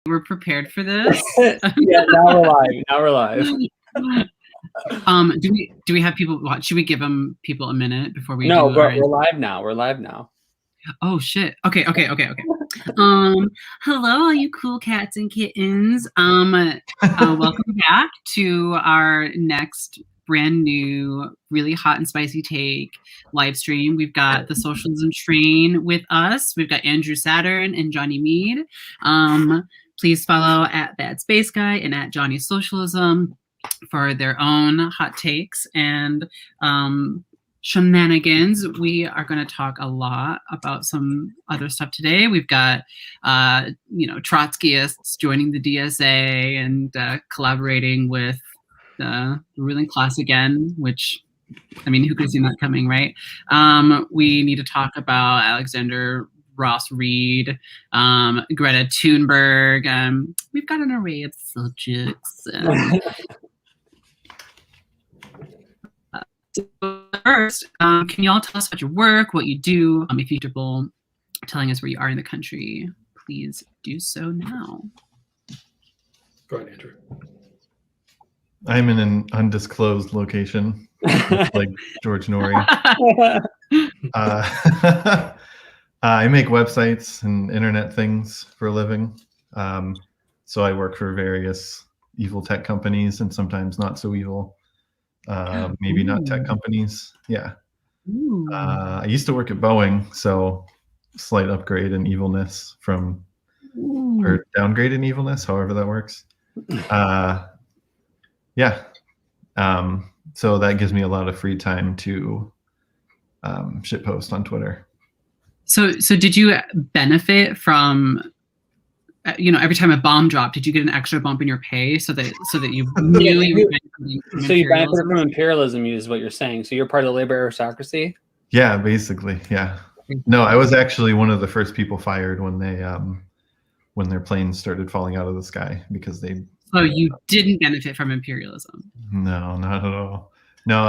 We're prepared for this. Yeah, now we're live. Do we have people watch? Should we give people a minute before we No, do but we're live now. We're live now. Oh shit. Okay. Hello, all you cool cats and kittens. Welcome back to our next brand new, really hot and spicy take live stream. We've got the Socialism train with us. We've got Andrew Saturn and Johnny Mead. Please follow at Bad Space Guy and at Johnny Socialism for their own hot takes and shenanigans. We are going to talk a lot about some other stuff today. We've got, Trotskyists joining the DSA and collaborating with the ruling class again, which, I mean, who could have seen that coming, right? We need to talk about Alexander Ross Reed, Greta Thunberg. We've got an array of subjects. First, can you all tell us about your work, what you do? If you're comfortable telling us where you are in the country, please do so now. Go ahead, Andrew. I'm in an undisclosed location, like George Norrie. I make websites and internet things for a living. So I work for various evil tech companies and sometimes not so evil. Maybe not tech companies. Yeah. I used to work at Boeing, so slight upgrade in evilness from, or downgrade in evilness, however that works. Yeah. So that gives me a lot of free time to shitpost on Twitter. So did you benefit from, every time a bomb dropped, did you get an extra bump in your pay so that you knew you were benefiting from So you benefited from imperialism, is what you're saying. So you're part of the labor aristocracy? Yeah, basically. Yeah. No, I was actually one of the first people fired when they when their planes started falling out of the sky because they. So you didn't benefit from imperialism? No, not at all. No,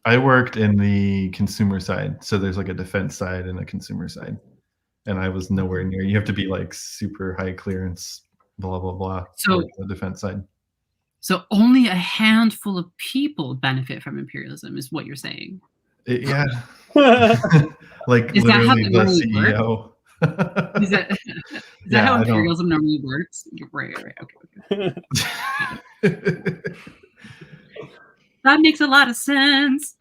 I worked in the consumer side. So there's like a defense side and a consumer side. And I was nowhere near. You have to be like super high clearance, blah, blah, blah. So the defense side. So only a handful of people benefit from imperialism is what you're saying? Yeah. Like is literally that the CEO. Is that how imperialism normally works? Right. Okay. That makes a lot of sense.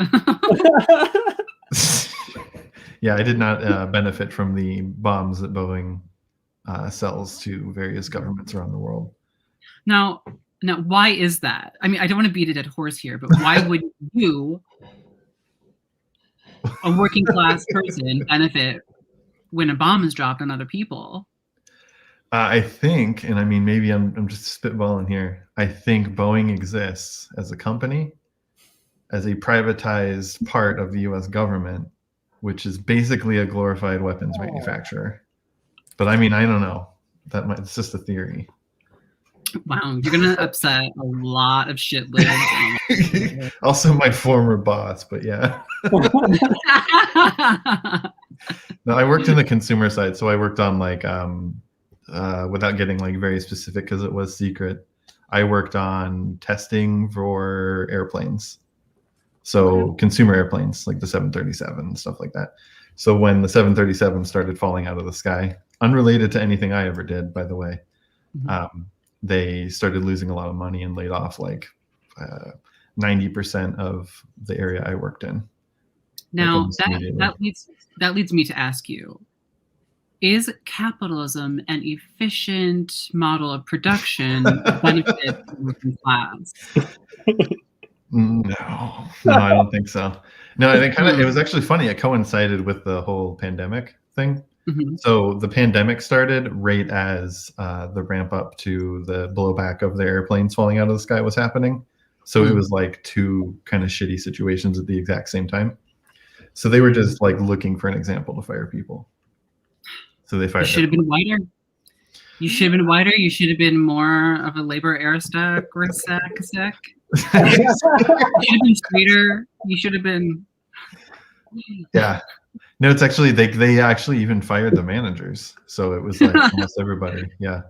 Yeah, I did not benefit from the bombs that Boeing sells to various governments around the world. Now, why is that? I mean, I don't want to beat a dead horse here, but why would you, a working class person, benefit when a bomb is dropped on other people? I think, and I mean, maybe I'm just spitballing here. I think Boeing exists as a company, as a privatized part of the U.S. government, which is basically a glorified weapons manufacturer. But I mean, I don't know. It's just a theory. Wow, you're gonna upset a lot of shit lids. Also my former boss, but yeah. No, I worked in the consumer side, so I worked on like without getting like very specific because it was secret. I worked on testing for airplanes. So consumer airplanes like the 737 and stuff like that. So when the 737 started falling out of the sky, unrelated to anything I ever did, by the way, they started losing a lot of money and laid off like 90% of the area I worked in. Now that leads me to ask you: is capitalism an efficient model of production benefit the working class? No, I don't think so. No, I think it was actually funny. It coincided with the whole pandemic thing. So the pandemic started right as the ramp up to the blowback of the airplanes falling out of the sky was happening. So it was like two kind of shitty situations at the exact same time. So they were just like looking for an example to fire people. So they fired. You should have been whiter. You should have been whiter. You should have been more of a labor aristocrat. You should have been straighter. You should have been. Yeah. No, it's actually they actually even fired the managers. So it was like almost everybody. Yeah.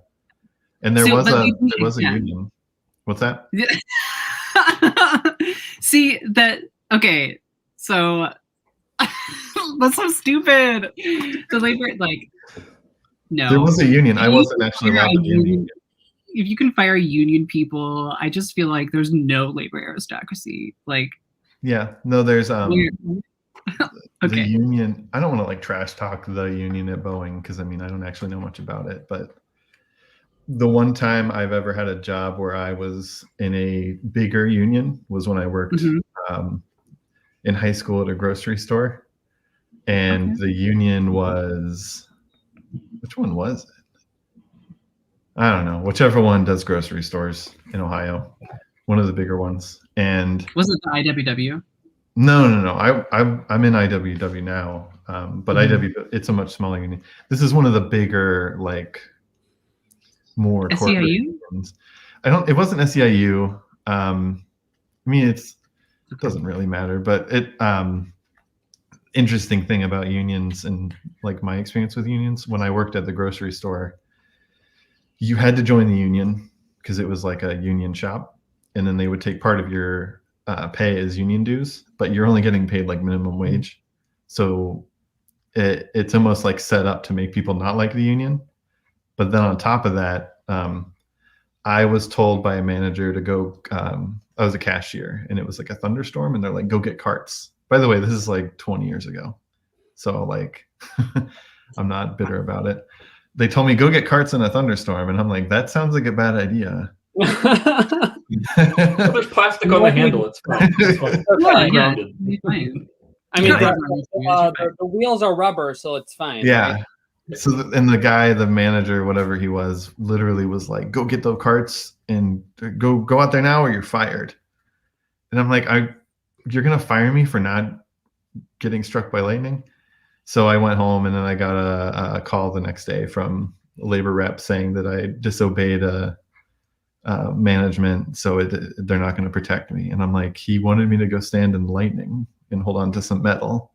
And there was a yeah. union. What's that? See that? Okay, so that's so stupid. The labor, like, no. There was a union. I wasn't actually allowed to be in the union. If you can fire union people, I just feel like there's no labor aristocracy. Like, yeah, no, there's okay. The union. I don't want to like trash talk the union at Boeing because I mean I don't actually know much about it, but the one time I've ever had a job where I was in a bigger union was when I worked in high school at a grocery store, and the union was, which one was it? I don't know. Whichever one does grocery stores in Ohio, one of the bigger ones. And was it the IWW? No. I'm in IWW now, but it's a much smaller union. This is one of the bigger, like, more corporate unions. It wasn't SEIU. I mean, it doesn't really matter, but interesting thing about unions and like my experience with unions when I worked at the grocery store, you had to join the union because it was like a union shop, and then they would take part of your pay as union dues, but you're only getting paid like minimum wage. So it's almost like set up to make people not like the union. But then on top of that, I was told by a manager to go, I was a cashier and it was like a thunderstorm and they're like, go get carts. By the way, this is like 20 years ago. So like, I'm not bitter about it. They told me go get carts in a thunderstorm. And I'm like, that sounds like a bad idea. There's plastic on the handle. It's fine. It's fine. Yeah, it's fine. I mean, the wheels are rubber, so it's fine. Yeah. Right? So, and the manager, whatever he was, literally was like, go get those carts and go out there now or you're fired. And I'm like, you're going to fire me for not getting struck by lightning? So I went home and then I got a call the next day from a labor rep saying that I disobeyed management, so they're not going to protect me. And I'm like, he wanted me to go stand in lightning and hold on to some metal.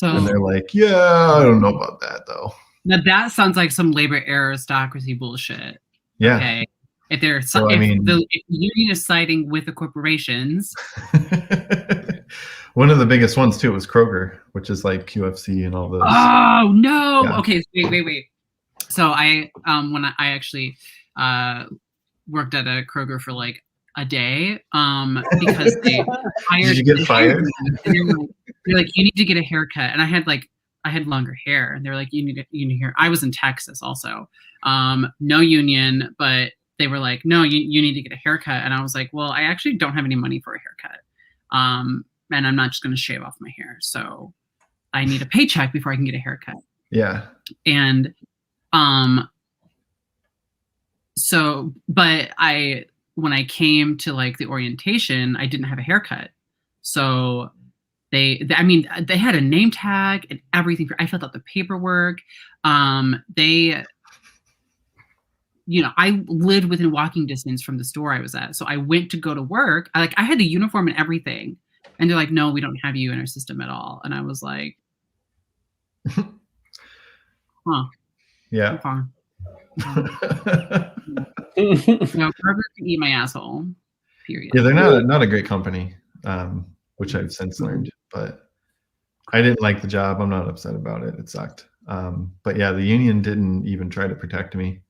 And they're like, yeah, I don't know about that though. Now that sounds like some labor aristocracy bullshit. Yeah. Okay. If they're if the union is siding with the corporations. One of the biggest ones too was Kroger, which is like QFC and all those. Oh no! Yeah. Okay, wait. So I when I actually worked at a Kroger for like a day because they hired. Did you get fired? They're like, you need to get a haircut, and I had longer hair, and they're like, you need hair. I was in Texas also, no union, but they were like, no, you need to get a haircut, and I was like, well, I actually don't have any money for a haircut, and I'm not just going to shave off my hair, so I need a paycheck before I can get a haircut. Yeah, and so, but when I came to like the orientation, I didn't have a haircut, so. They had a name tag and everything. I filled out the paperwork. I lived within walking distance from the store I was at. So I went to go to work. I had the uniform and everything. And they're like, no, we don't have you in our system at all. And I was like, huh. Yeah. Kroger can eat my asshole. Period. Yeah, they're not a great company. Which I've since learned, but I didn't like the job. I'm not upset about it. It sucked. But yeah, the union didn't even try to protect me,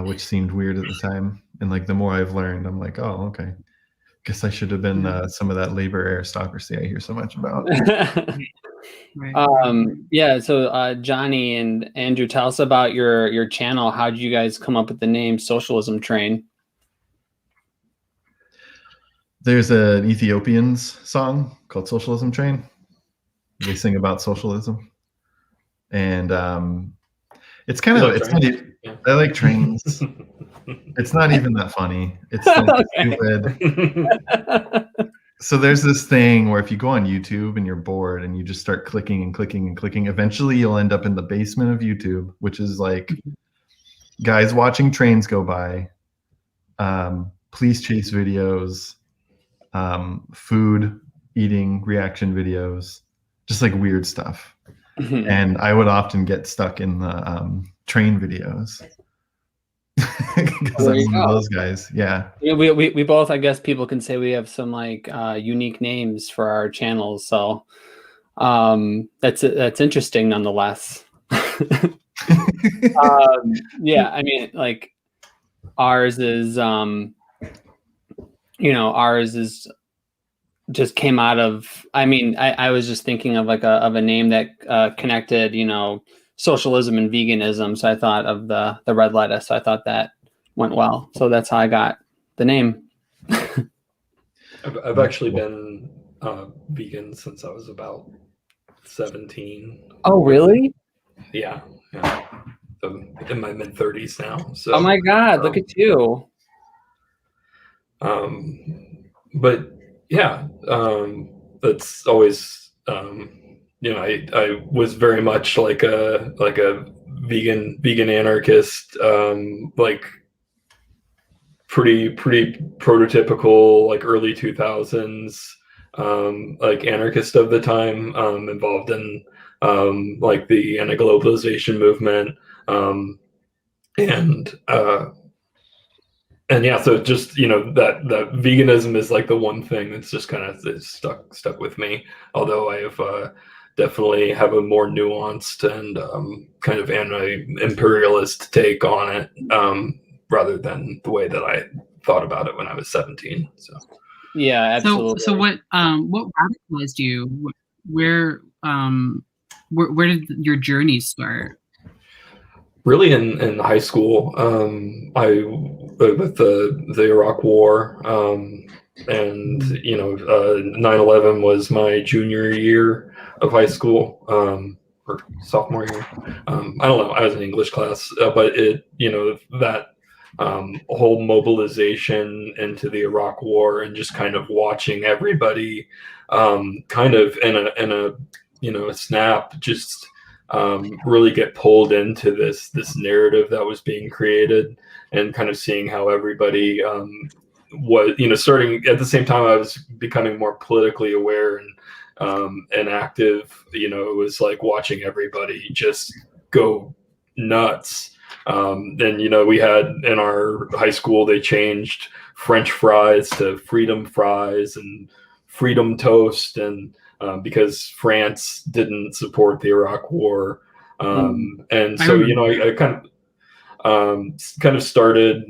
which seemed weird at the time. And like the more I've learned, I'm like, oh, okay. Guess I should have been some of that labor aristocracy I hear so much about. Yeah. So Johnny and Andrew, tell us about your channel. How did you guys come up with the name Socialism Train? There's an Ethiopians song called Socialism Train. They sing about socialism. And it's kind of, I like trains. It's not even that funny. It's like stupid. So there's this thing where if you go on YouTube and you're bored and you just start clicking and clicking and clicking, eventually you'll end up in the basement of YouTube, which is like guys watching trains go by, police chase videos, food eating reaction videos, just like weird stuff. And I would often get stuck in the train videos because I'm one of those guys. Yeah. We both, I guess people can say we have some like unique names for our channels. So that's interesting nonetheless. Yeah, I mean, like ours is ours is just came out of, I mean, I was just thinking of like a name that connected, socialism and veganism. So I thought of the red lettuce. So I thought that went well. So that's how I got the name. I've actually been vegan since I was about 17. Oh, really? Yeah. I'm in my mid-30s now. So, oh my God, look at you. But yeah, that's always, I was very much like a vegan anarchist, like pretty prototypical, like early 2000s, like anarchist of the time, involved in like the anti-globalization movement, and yeah, so just that veganism is like the one thing that's just kind of stuck with me. Although I have definitely have a more nuanced and kind of anti-imperialist take on it, rather than the way that I thought about it when I was 17. So yeah, absolutely. So what radicalized you? Where did your journey start? Really in high school, I with the Iraq War, and 9/11 was my junior year of high school, or sophomore year. I don't know. I was in English class, but that whole mobilization into the Iraq War and just kind of watching everybody, kind of in a snap, just really get pulled into this narrative that was being created, and kind of seeing how everybody was starting at the same time I was becoming more politically aware and active. It was like watching everybody just go nuts. And we had in our high school, they changed French fries to freedom fries and freedom toast, and because France didn't support the Iraq War. And so, I kind of started,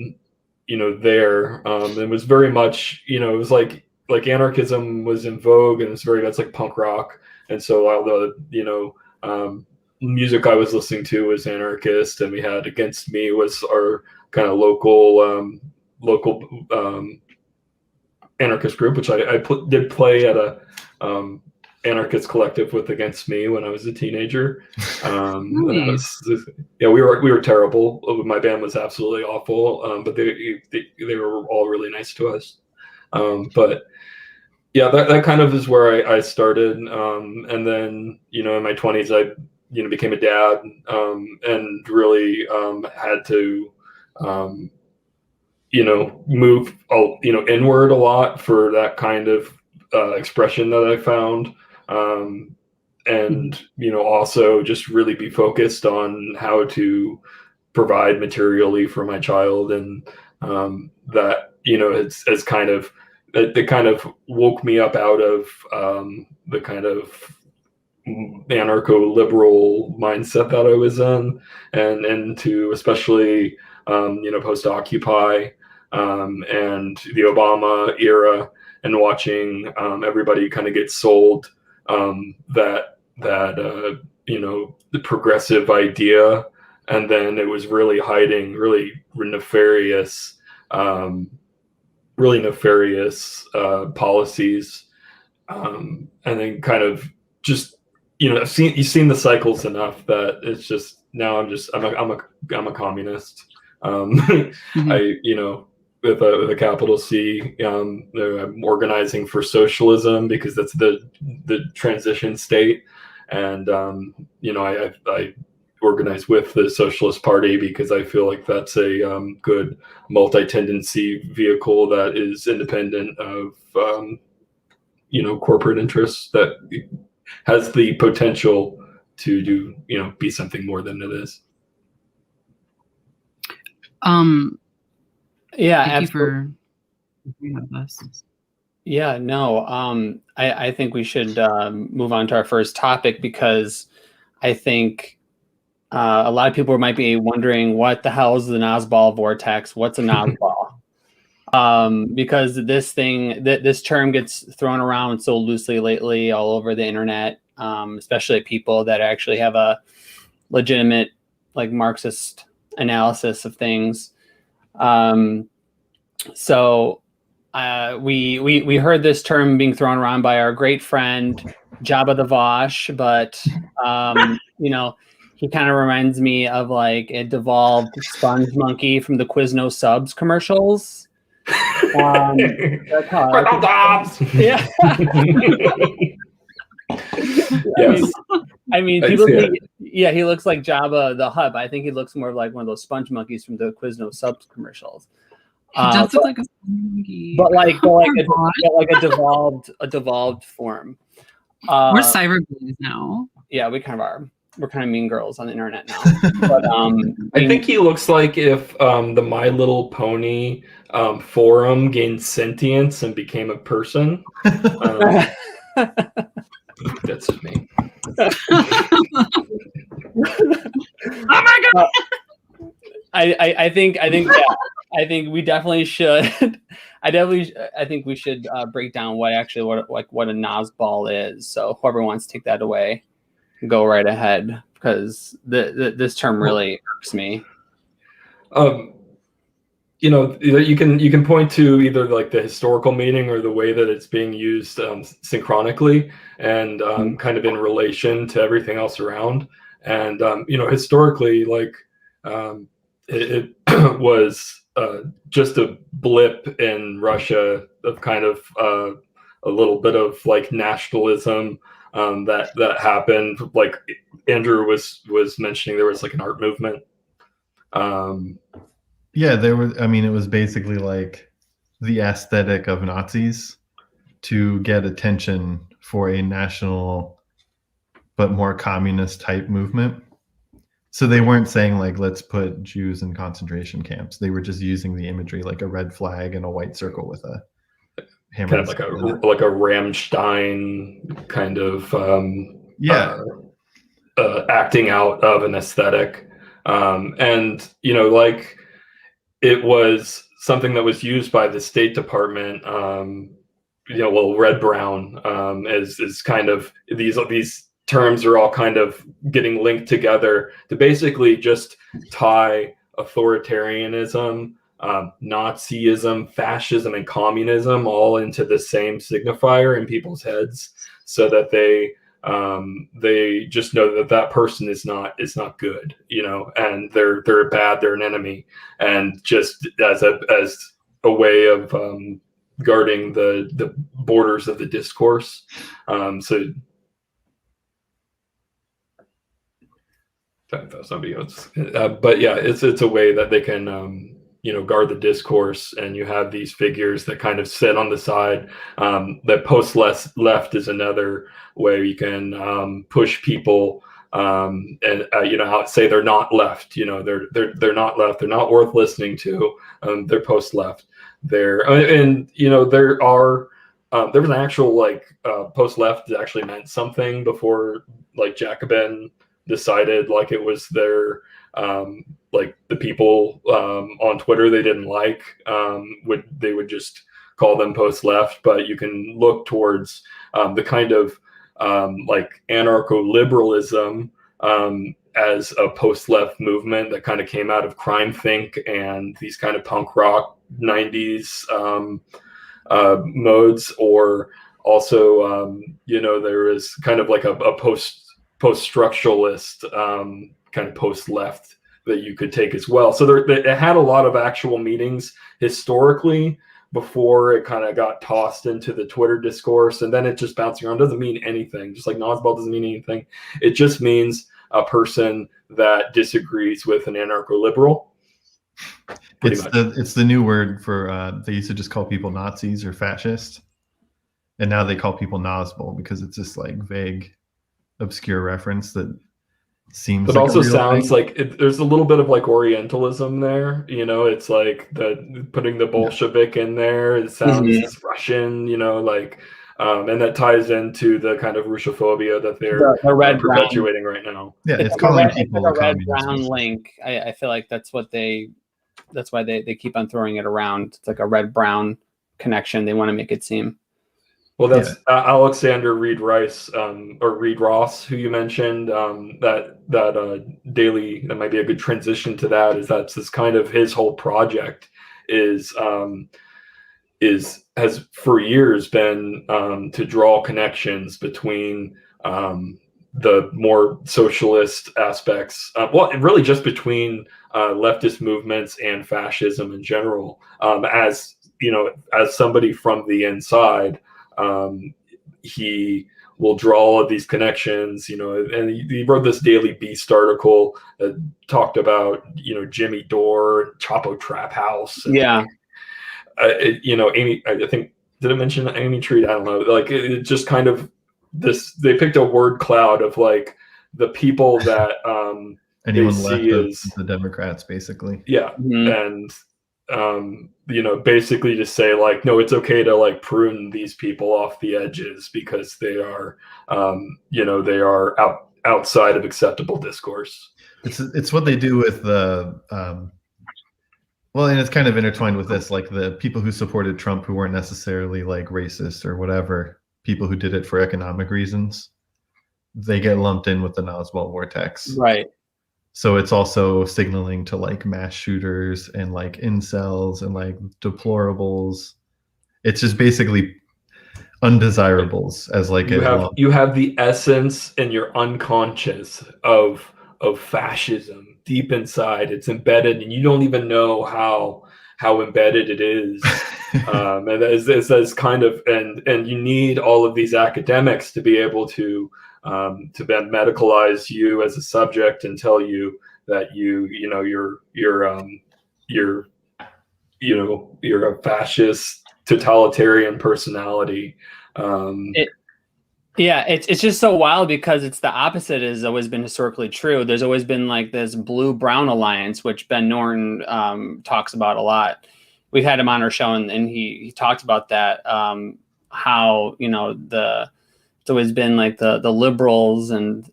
there. It was very much, it was like anarchism was in vogue, and that's like punk rock. And so all the, music I was listening to was anarchist, and we had Against Me was our kind of local anarchist group, which I did play at a anarchist collective with Against Me when I was a teenager. Nice. We were terrible. My band was absolutely awful, but they were all really nice to us. But yeah, that kind of is where I started. And then in my 20s I became a dad, and really had to move inward a lot for that kind of expression that I found, and also just really be focused on how to provide materially for my child, and that it's kind of it kind of woke me up out of the kind of anarcho-liberal mindset that I was in, and into especially post-Occupy, and the Obama era, and watching everybody kind of get sold that the progressive idea, and then it was really hiding really nefarious policies, and then kind of just you've seen the cycles enough that it's just now I'm a communist. Mm-hmm. With a capital C. I'm organizing for socialism because that's the transition state, and I organize with the Socialist Party because I feel like that's a good multi-tendency vehicle that is independent of corporate interests, that has the potential to do be something more than it is. Yeah, Thank absolutely. you for bringing up this. Yeah, no, I think we should move on to our first topic, because I think a lot of people might be wondering, what the hell is the Nazbol Vortex? What's a Nazbol? Because this term gets thrown around so loosely lately all over the internet, especially people that actually have a legitimate, like, Marxist analysis of things. So we heard this term being thrown around by our great friend Jabba the Vosh, but you know, he kind of reminds me of like a devolved sponge monkey from the Quizno Subs commercials. That's how yeah. Yes. I mean, people think, yeah, he looks like Jabba the Hutt. I think he looks more like one of those sponge monkeys from the Quizno Subs commercials. He does look like a monkey. But like a devolved form. We're cyberbullies now. Yeah, we kind of are. We're kind of mean girls on the internet now. But I think he looks like if the My Little Pony forum gained sentience and became a person. That's me. Oh my god! I think we definitely should. I think we should break down what a Nazbol is. So whoever wants to take that away, go right ahead, because this term really irks me. You know, you can point to either like the historical meaning or the way that it's being used synchronically and kind of in relation to everything else around. And you know, historically, like it was just a blip in Russia of kind of a little bit of like nationalism that happened. Like Andrew was mentioning, there was like an art movement. Yeah, there was. I mean, it was basically like the aesthetic of Nazis to get attention for a national but more communist type movement. So they weren't saying like, let's put Jews in concentration camps. They were just using the imagery, like a red flag and a white circle with a hammer. Kind of like a Rammstein kind of acting out of an aesthetic. And you know, like, it was something that was used by the State Department. You know, well, red brown is kind of these terms are all kind of getting linked together to basically just tie authoritarianism, Nazism, fascism, and communism all into the same signifier in people's heads, so that they just know that person is not good, you know, and they're bad, they're an enemy, and just as a way of guarding the borders of the discourse. Somebody else, but yeah, it's a way that they can you know, guard the discourse, and you have these figures that kind of sit on the side. That post left is another way you can push people and you know, say they're not left. You know, they're not left. They're not worth listening to. They're post left. And you know, there was an actual like post left that actually meant something before like Jacobin decided like it was their like the people on Twitter they didn't like they would just call them post left. But you can look towards the kind of like anarcho-liberalism as a post left movement that kind of came out of Crime Think and these kind of punk rock 90s modes. Or also you know, there is kind of like a post-structuralist kind of post-left that you could take as well. So it had a lot of actual meanings historically before it kind of got tossed into the Twitter discourse, and then it just bouncing around. It doesn't mean anything. Just like Nazbol doesn't mean anything. It just means a person that disagrees with an anarcho-liberal. It's the new word for they used to just call people Nazis or fascist, and now they call people Nazbol because it's this like vague, obscure reference that seems It like also a real sounds thing. like there's a little bit of like Orientalism there. It's like putting the Bolshevik in there. It sounds Russian, like, and that ties into the kind of Russophobia that they're The red perpetuating right now. Yeah, it's like calling it's people like a red communists. brown link. I feel like that's why they keep on throwing it around. It's like a red brown connection. They want to make it seem. Well, that's Alexander Reed Rice, or Reed Ross, who you mentioned. That daily, that might be a good transition to that. That's this kind of his whole project has for years been to draw connections between the more socialist aspects, really just between leftist movements and fascism in general. As somebody from the inside, he will draw all of these connections, and he wrote this Daily Beast article that talked about, Jimmy Dore, Chapo Trap House. Yeah. Amy, I think, did I mention Amy Treat? I don't know. Like, it just kind of they picked a word cloud of like the people that anyone left of the Democrats, basically. Yeah. And basically to say like, no, it's okay to like prune these people off the edges because they are they are outside of acceptable discourse. It's what they do with the well, and it's kind of intertwined with this, like the people who supported Trump who weren't necessarily like racist or whatever, people who did it for economic reasons, they get lumped in with the Nazbol Vortex. Right. So it's also signaling to like mass shooters and like incels and like deplorables. It's just basically undesirables as like you have the essence and you're unconscious of fascism deep inside. It's embedded and you don't even know how embedded it is. And as kind of and you need all of these academics to be able to then medicalize you as a subject and tell you that you're a fascist totalitarian personality. It's just so wild because it's the opposite has always been historically true. There's always been like this blue-brown alliance, which Ben Norton talks about a lot. We've had him on our show, and he talked about that, how it's always been like the liberals and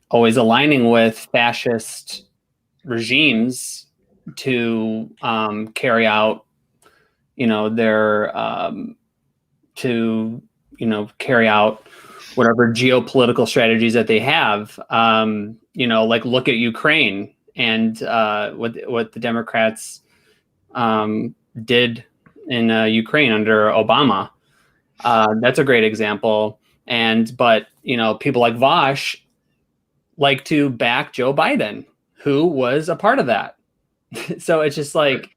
always aligning with fascist regimes to carry out their carry out whatever geopolitical strategies that they have. Like look at Ukraine and what the Democrats did in Ukraine under Obama. That's a great example. But people like Vosh like to back Joe Biden, who was a part of that. So it's just like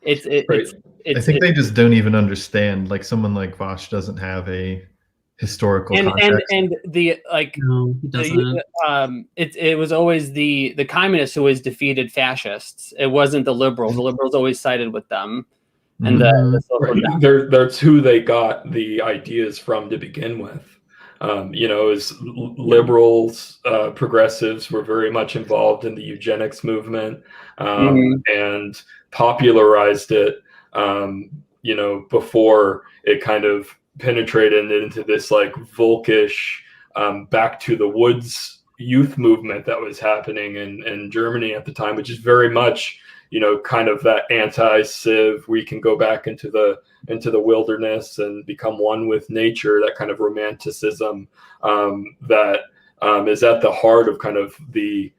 I think they just don't even understand. Like someone like Vosh doesn't have a historical context. And the like No, he doesn't. it was always the communists who always defeated fascists. It wasn't the liberals. The liberals always sided with them. And that's who they got the ideas from to begin with. As liberals, progressives were very much involved in the eugenics movement and popularized it, before it kind of penetrated into this like Volkish, back to the woods youth movement that was happening in Germany at the time, which is very much kind of that anti-civ, we can go back into the wilderness and become one with nature, that kind of romanticism that is at the heart of kind of the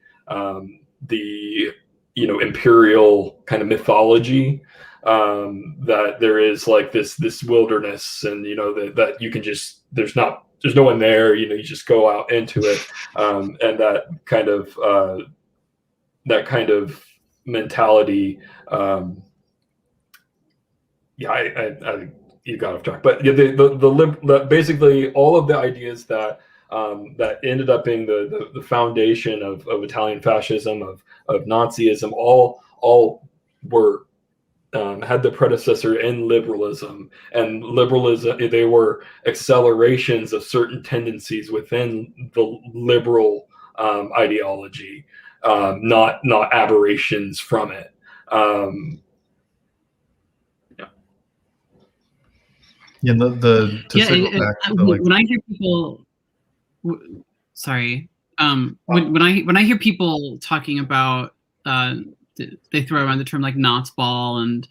imperial kind of mythology, that there is like this wilderness and that you can just there's no one there, you just go out into it, and that kind of mentality. You got off track, but the basically all of the ideas that ended up being the foundation of Italian fascism, of Nazism, all were had the predecessor in liberalism, and liberalism, they were accelerations of certain tendencies within the liberal ideology, not aberrations from it. Yeah, when I hear people, sorry, when I hear people talking about, they throw around the term like Nazbol and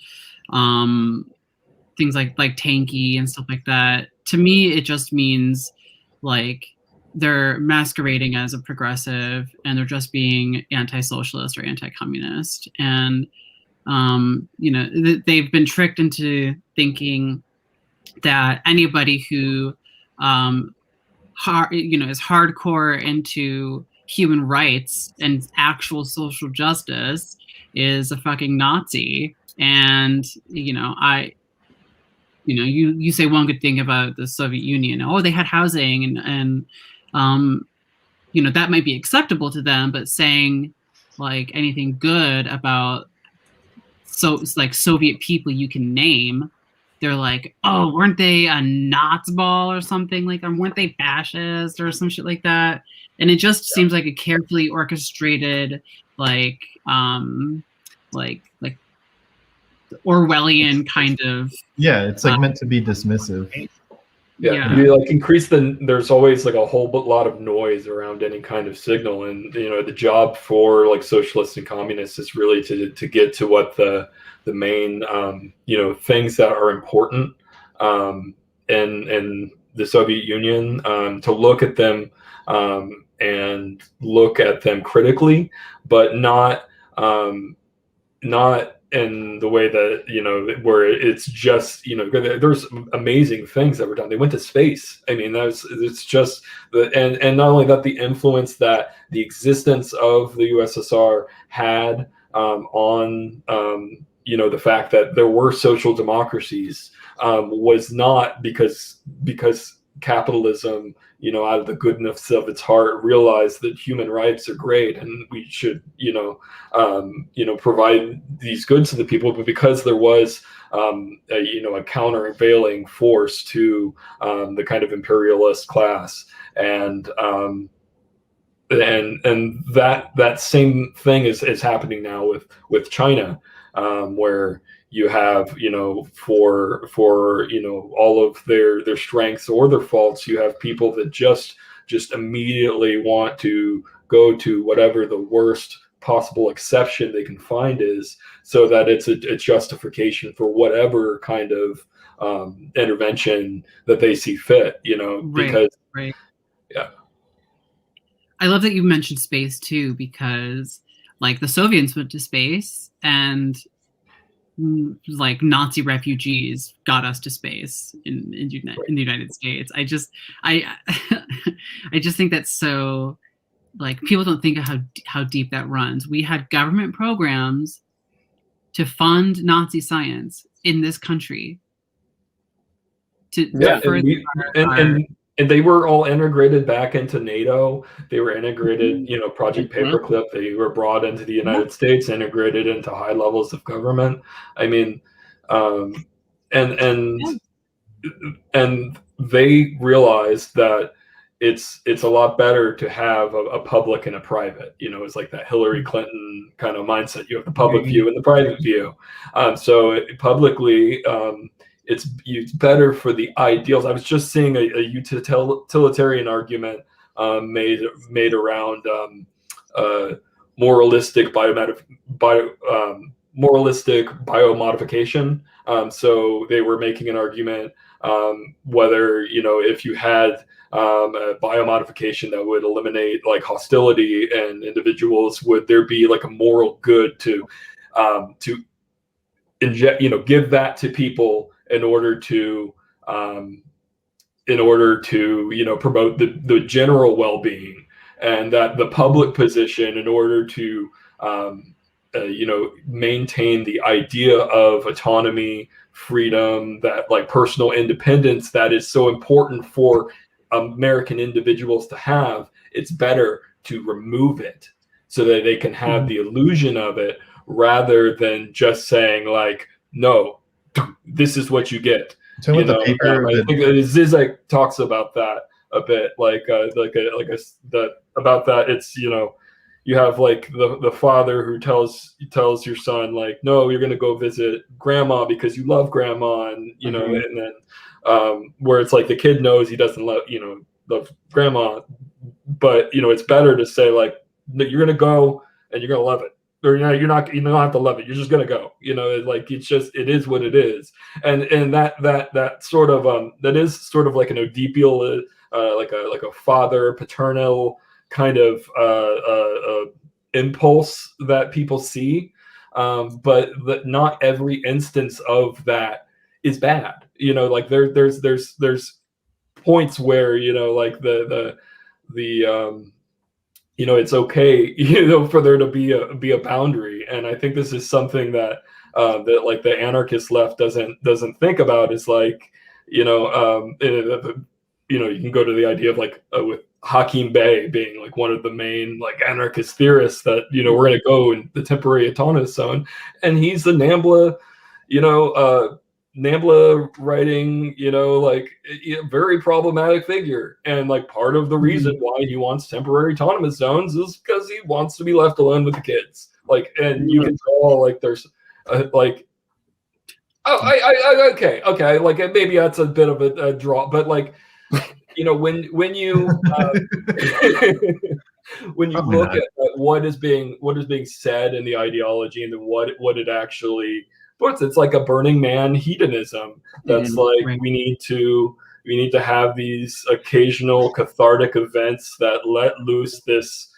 things like tanky and stuff like that. To me, it just means like they're masquerading as a progressive and they're just being anti-socialist or anti-communist, and they've been tricked into thinking that anybody who is hardcore into human rights and actual social justice is a fucking Nazi. And you say one good thing about the Soviet Union. Oh, they had housing and that might be acceptable to them, but saying like anything good about Soviet people you can name, they're like, oh, weren't they a Nazbol or something like that? Weren't they fascist or some shit like that? And it just seems like a carefully orchestrated, like Orwellian kind of. Yeah, it's like meant to be dismissive. Yeah. You like increase there's always like a whole lot of noise around any kind of signal, and the job for like socialists and communists is really to get to what the main things that are important in the Soviet Union, to look at them and look at them critically, but not in the way that where it's just there's amazing things that were done. They went to space. I mean, it's just and not only that, the influence that the existence of the USSR had on the fact that there were social democracies was not because capitalism, out of the goodness of its heart, realized that human rights are great and we should, provide these goods to the people, but because there was, a countervailing force to the kind of imperialist class, and that same thing is happening now with China, where you have, for all of their strengths or their faults, you have people that just immediately want to go to whatever the worst possible exception they can find is, so that it's a justification for whatever kind of intervention that they see fit, because right. Yeah. I love that you mentioned space too, because like the Soviets went to space, and like Nazi refugees got us to space in the United States. I just think that's so, like, people don't think of how deep that runs. We had government programs to fund Nazi science in this country. And they were all integrated back into NATO. They were integrated, Project Paperclip. They were brought into the United States, integrated into high levels of government. I mean, and they realized that it's a lot better to have a public and a private. It's like that Hillary Clinton kind of mindset. You have the public view and the private view. So publicly, it's better for the ideals. I was just seeing a utilitarian argument made around moralistic biomodification. So they were making an argument whether if you had a biomodification that would eliminate like hostility and individuals, would there be like a moral good to inject, give that to people in order to promote the general well-being, and that the public position, in order to maintain the idea of autonomy, freedom, that like personal independence that is so important for American individuals to have, it's better to remove it so that they can have the illusion of it, rather than just saying like, no, this is what you get. So with the paper, I think Zizek talks about that a bit, about that. It's, you have like the father who tells your son like, no, you're going to go visit grandma because you love grandma, and and then where it's like the kid knows he doesn't love grandma, but it's better to say like, you're going to go and you're going to love it. Or you don't have to love it. You're just gonna go. Like it is what it is. And that sort of that is sort of like an Oedipial, like a father paternal kind of impulse that people see, but that not every instance of that is bad. Like there's points where like the it's okay, for there to be a boundary. And I think this is something that that like the anarchist left doesn't think about. Is like, you can go to the idea of like with Hakim Bey being like one of the main like anarchist theorists that we're going to go in the temporary autonomous zone, and he's the NAMBLA writing, like very problematic figure. And like part of the reason why he wants temporary autonomous zones is because he wants to be left alone with the kids. Like, and you can tell like there's like, okay, like maybe that's a bit of a draw, but like, when you when you look at what is being said in the ideology, and then what it actually puts, it's like a Burning Man hedonism that's like, right. we need to have these occasional cathartic events that let loose this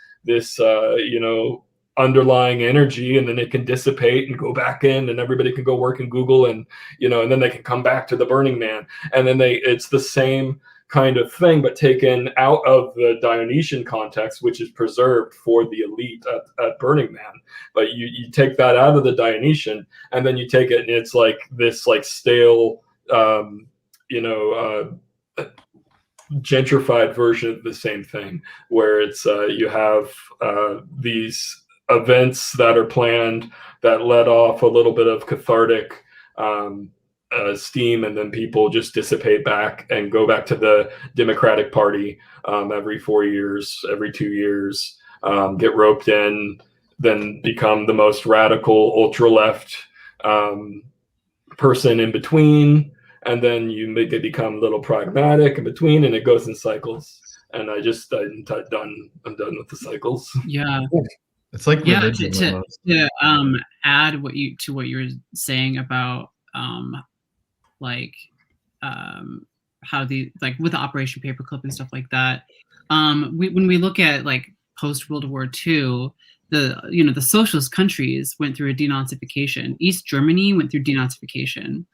underlying energy, and then it can dissipate and go back in, and everybody can go work in Google, and and then they can come back to the Burning Man, and then it's the same kind of thing, but taken out of the Dionysian context, which is preserved for the elite at Burning Man. But you take that out of the Dionysian, and then you take it, and it's like this like stale, gentrified version of the same thing, where it's you have these events that are planned that let off a little bit of cathartic steam, and then people just dissipate back and go back to the Democratic Party every 4 years, every 2 years, get roped in, then become the most radical ultra left person in between, and then you make it become a little pragmatic in between, and it goes in cycles. And I'm done with the cycles. Yeah. It's like religion, to add to what you were saying about how with the Operation Paperclip and stuff like that. When we look at like post World War II, the socialist countries went through a denazification. East Germany went through denazification.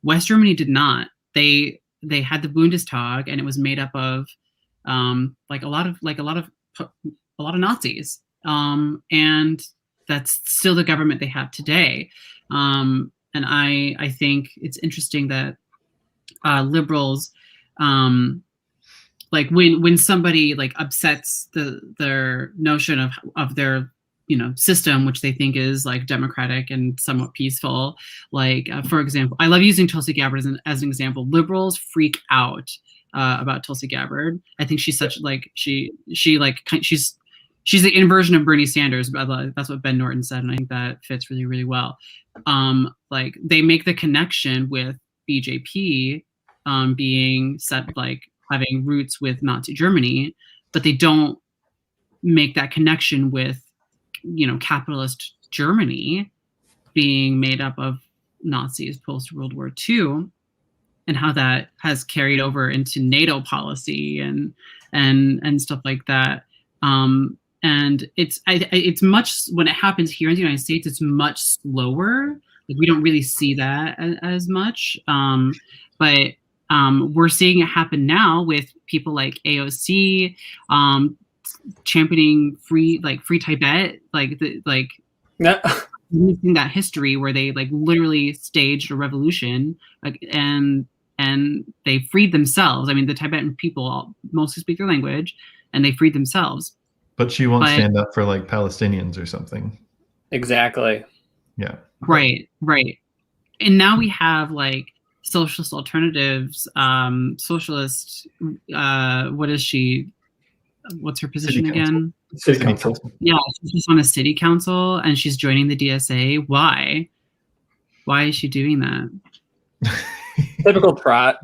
West Germany did not. They had the Bundestag, and it was made up of a lot of Nazis. And that's still the government they have today. And I think it's interesting that liberals, like when somebody like upsets their notion of their system, which they think is like democratic and somewhat peaceful, like for example, I love using Tulsi Gabbard as an example. Liberals freak out about Tulsi Gabbard. I think she's such like she's the inversion of Bernie Sanders. That's what Ben Norton said, and I think that fits really, really well. Like they make the connection with BJP being set, like having roots with Nazi Germany, but they don't make that connection with, capitalist Germany being made up of Nazis post World War II, and how that has carried over into NATO policy and stuff like that. And it's much, when it happens here in the United States, it's much slower. Like we don't really see that as much. But we're seeing it happen now with people like AOC championing free Tibet, using that history where they like literally staged a revolution, and they freed themselves. I mean, the Tibetan people mostly speak their language, and they freed themselves. But she won't stand up for like Palestinians or something. Exactly. Yeah. Right. And now we have like Socialist Alternatives, socialist. What is she? What's her position again? City council. Yeah, she's on a city council, and she's joining the DSA. Why? Why is she doing that? Typical trot.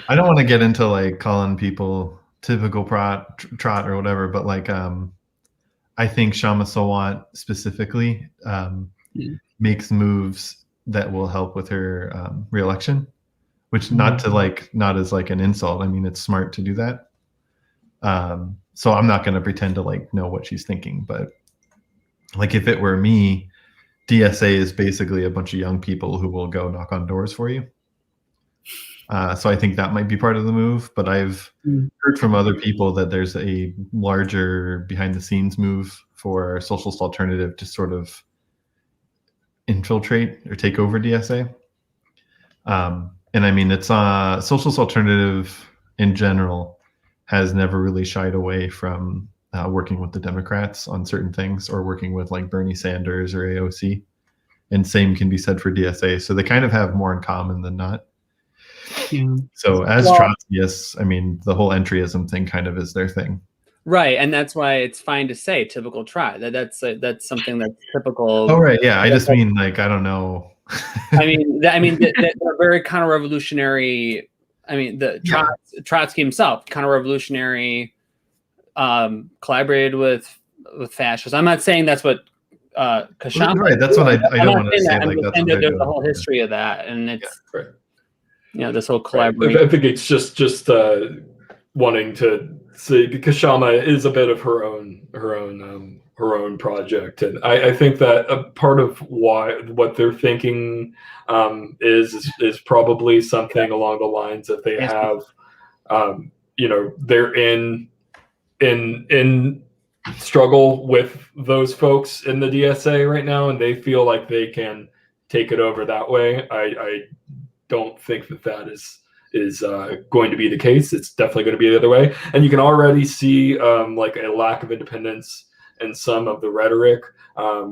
I don't want to get into like calling people typical trot or whatever, but like I think Shama Sawant specifically makes moves that will help with her reelection, which not as like an insult. I mean, it's smart to do that. So I'm not going to pretend to like know what she's thinking, but like if it were me, DSA is basically a bunch of young people who will go knock on doors for you. So I think that might be part of the move, but I've heard from other people that there's a larger behind the scenes move for Socialist Alternative to sort of infiltrate or take over DSA. And I mean, it's Socialist Alternative in general has never really shied away from working with the Democrats on certain things or working with like Bernie Sanders or AOC. And same can be said for DSA. So they kind of have more in common than not. Yeah. So as Trotskyists, I mean, the whole entryism thing kind of is their thing. Right, and that's why it's fine to say typical trot. That's something that's typical. Oh, right, yeah. I just mean like, I don't know. I mean, they're very counter-revolutionary. I mean, Trotsky himself, counter-revolutionary, collaborated with fascists. I'm not saying that's what Kashama. Right, that's what I don't want to say. Like, that's there's a whole history of that, and it's this whole collaboration. Right. I think it's just wanting to see, because Kashama is a bit of her own project, and I think that a part of what they're thinking is probably something along the lines that they have, they're in struggle with those folks in the DSA right now, and they feel like they can take it over that way. I don't think that is going to be the case. It's definitely going to be the other way, and you can already see like a lack of independence in some of the rhetoric,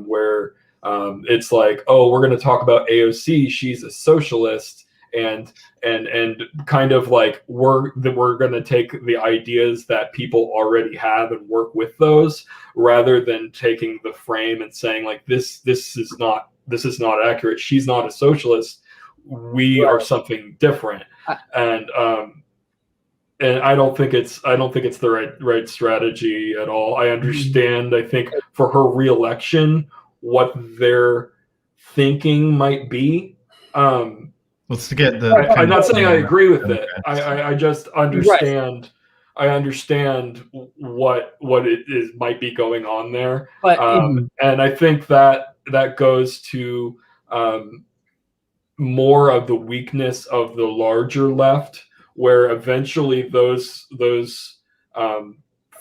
where it's like, oh, we're going to talk about AOC. She's a socialist, and kind of like we're going to take the ideas that people already have and work with those, rather than taking the frame and saying like this is not accurate. She's not a socialist. We are something different, and I don't think it's the right strategy at all. I understand. I think for her reelection, what they're thinking might be. Let's get the. I'm not saying I agree with it. I just understand. Right. I understand what it is might be going on there, but, and I think that goes to more of the weakness of the larger left, where eventually those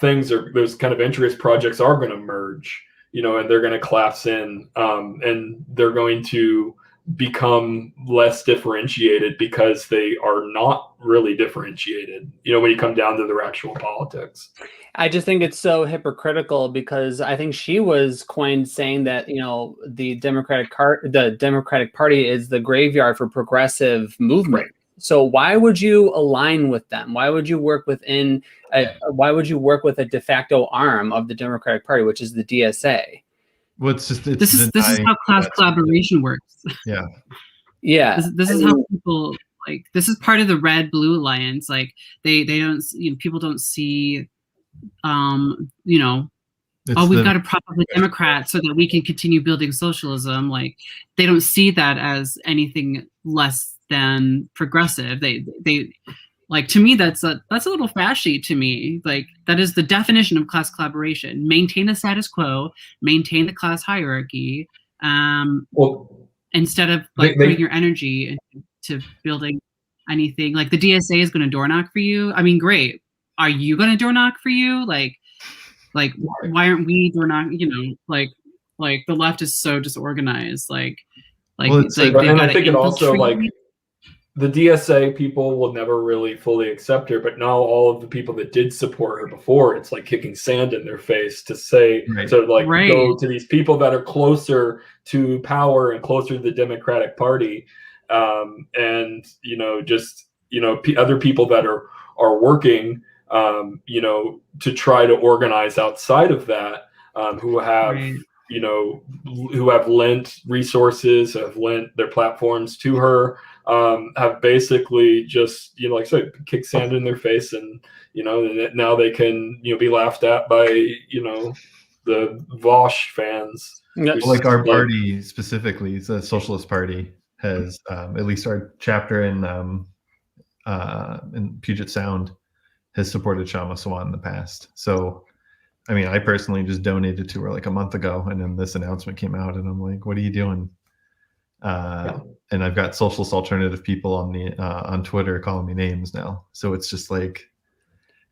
things are, those kind of interest projects are going to merge, and they're going to collapse in, and they're going to become less differentiated because they are not really differentiated, when you come down to their actual politics. I just think it's so hypocritical, because I think she was coined saying that, the Democratic Party is the graveyard for progressive movement. Right. So why would you align with them? Why would you work with a de facto arm of the Democratic Party, which is the DSA? Well, this is how class collaboration works. Yeah. Yeah. This is how people this is part of the red-blue alliance. Like they don't, people don't see, we've got to prop up the Democrats so that we can continue building socialism. Like they don't see that as anything less than progressive. They like, to me, that's a little fashy to me. Like that is the definition of class collaboration: maintain the status quo, maintain the class hierarchy, instead of putting your energy into building anything. Like the DSA is going to door knock for you. I mean, great. Are you going to door knock for you? Like why aren't we door knocking? Like the left is so disorganized. Like and I think it also the DSA people will never really fully accept her, but now all of the people that did support her before, it's like kicking sand in their face to say, go to these people that are closer to power and closer to the Democratic Party and just other people that are working to try to organize outside of that, who have Right. who have lent resources, have lent their platforms to her, have basically just like I said, kick sand in their face, and now they can be laughed at by the Vosh fans. Yep. Well, like our party specifically, the Socialist Party, has at least our chapter in Puget Sound has supported Shama Swan in the past. So, I mean, I personally just donated to her like a month ago, and then this announcement came out, and I'm like, "What are you doing?" And I've got Socialist Alternative people on Twitter calling me names now. So it's just like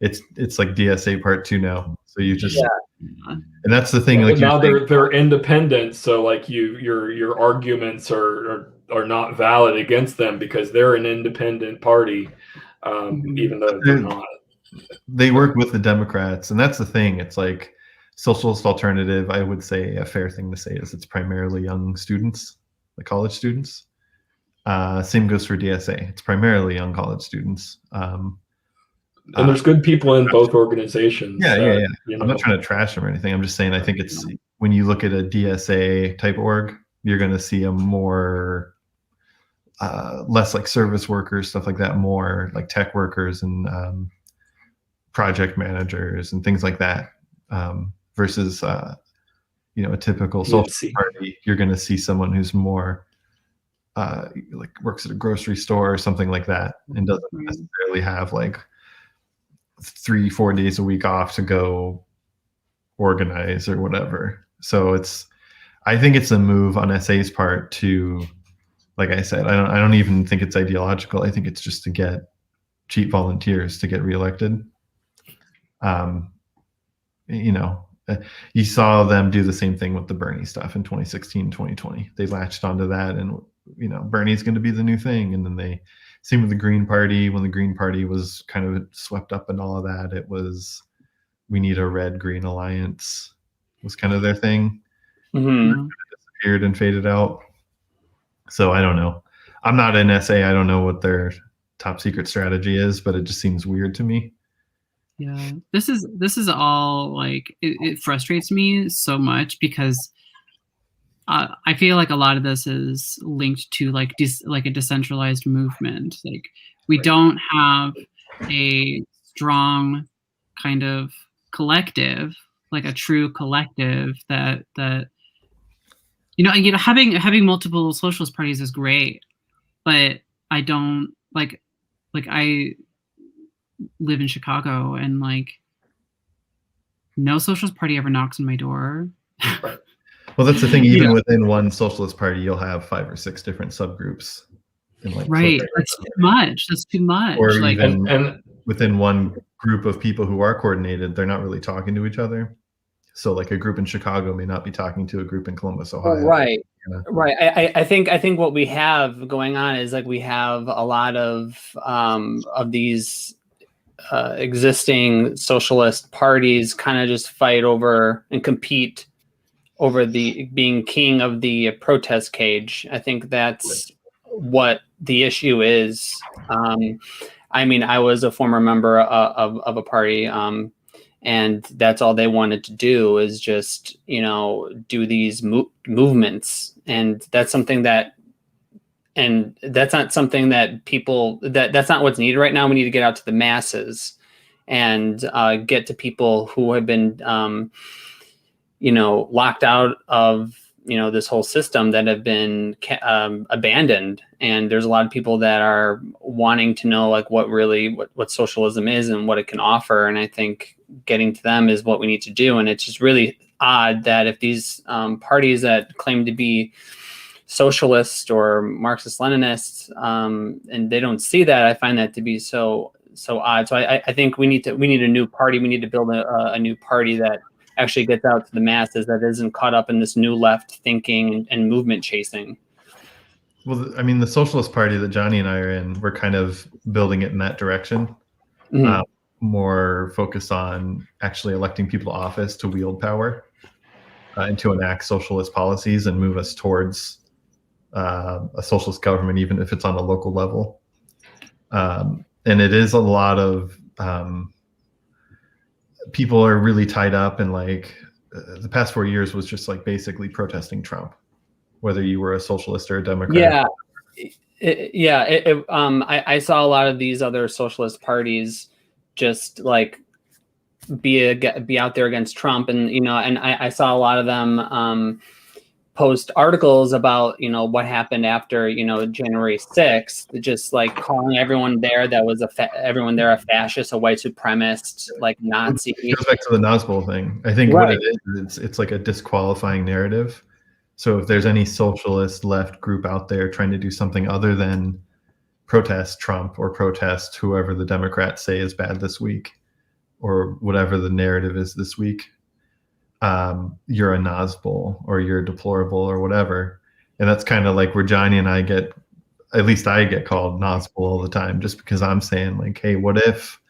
it's like DSA Part 2 now. So you just and that's the thing. Like now they're independent, so like your arguments are not valid against them because they're an independent party, even though they're not. They work with the Democrats, and that's the thing. It's like Socialist Alternative, I would say a fair thing to say is it's primarily young students, like college students. Same goes for DSA. It's primarily young college students. And there's good people in both organizations. Yeah. I'm not trying to trash them or anything. I'm just saying I think it's when you look at a DSA type org, you're going to see a more less like service workers, stuff like that, more like tech workers and project managers and things like that, versus a typical social party. You're going to see someone who's more like works at a grocery store or something like that, and doesn't necessarily have like 3-4 days a week off to go organize or whatever. So I think it's a move on SA's part to, like I said, I don't even think it's ideological. I think it's just to get cheap volunteers to get reelected. You saw them do the same thing with the Bernie stuff in 2016, 2020. They latched onto that, and Bernie's going to be the new thing. And then they same with the Green Party. When the Green Party was kind of swept up in all of that, it was we need a red-green alliance was kind of their thing. Mm-hmm. Disappeared and faded out. So I don't know. I'm not an SA. I don't know what their top secret strategy is, but it just seems weird to me. Yeah, this is all like it frustrates me so much because I feel like a lot of this is linked to like a decentralized movement. Like we don't have a strong kind of collective, like a true collective that having multiple socialist parties is great, but I don't like I live in Chicago and like no socialist party ever knocks on my door. Right. Well, that's the thing. Even within one socialist party, you'll have 5 or 6 different subgroups. Right. That's too much. That's too much. Or like, even within one group of people who are coordinated, they're not really talking to each other. So like a group in Chicago may not be talking to a group in Columbus, Ohio. Right. Right. I think what we have going on is like we have a lot of these existing socialist parties kind of just fight over and compete over the being king of the protest cage. I think that's what the issue is. I mean, I was a former member of a party, and that's all they wanted to do is just, do these movements. And that's something that, and that's not something that people, that's not what's needed right now. We need to get out to the masses and get to people who have been, locked out of, this whole system that have been abandoned. And there's a lot of people that are wanting to know like what socialism is and what it can offer. And I think getting to them is what we need to do. And it's just really odd that if these parties that claim to be socialist or Marxist Leninists, and they don't see that, I find that to be so odd. So I think we need a new party. We need to build a new party that actually gets out to the masses, that isn't caught up in this new left thinking and movement chasing. Well, I mean, the Socialist Party that Johnny and I are in, we're kind of building it in that direction. Mm-hmm. More focused on actually electing people to office to wield power and to enact socialist policies and move us towards a socialist government, even if it's on a local level. And it is a lot of people are really tied up in like the past 4 years was just like basically protesting Trump, whether you were a socialist or a Democrat. I saw a lot of these other socialist parties just like be out there against Trump, and and I saw a lot of them post articles about what happened after January 6th, just like calling everyone there that was everyone there a fascist, a white supremacist, like Nazi. It goes back to the Nazbol thing. I think what it is, it's like a disqualifying narrative. So if there's any socialist left group out there trying to do something other than protest Trump or protest whoever the Democrats say is bad this week, or whatever the narrative is this week, you're a Nazbol or you're deplorable or whatever. And that's kind of like where Johnny and I get called Nazbol all the time, just because I'm saying like, hey, what if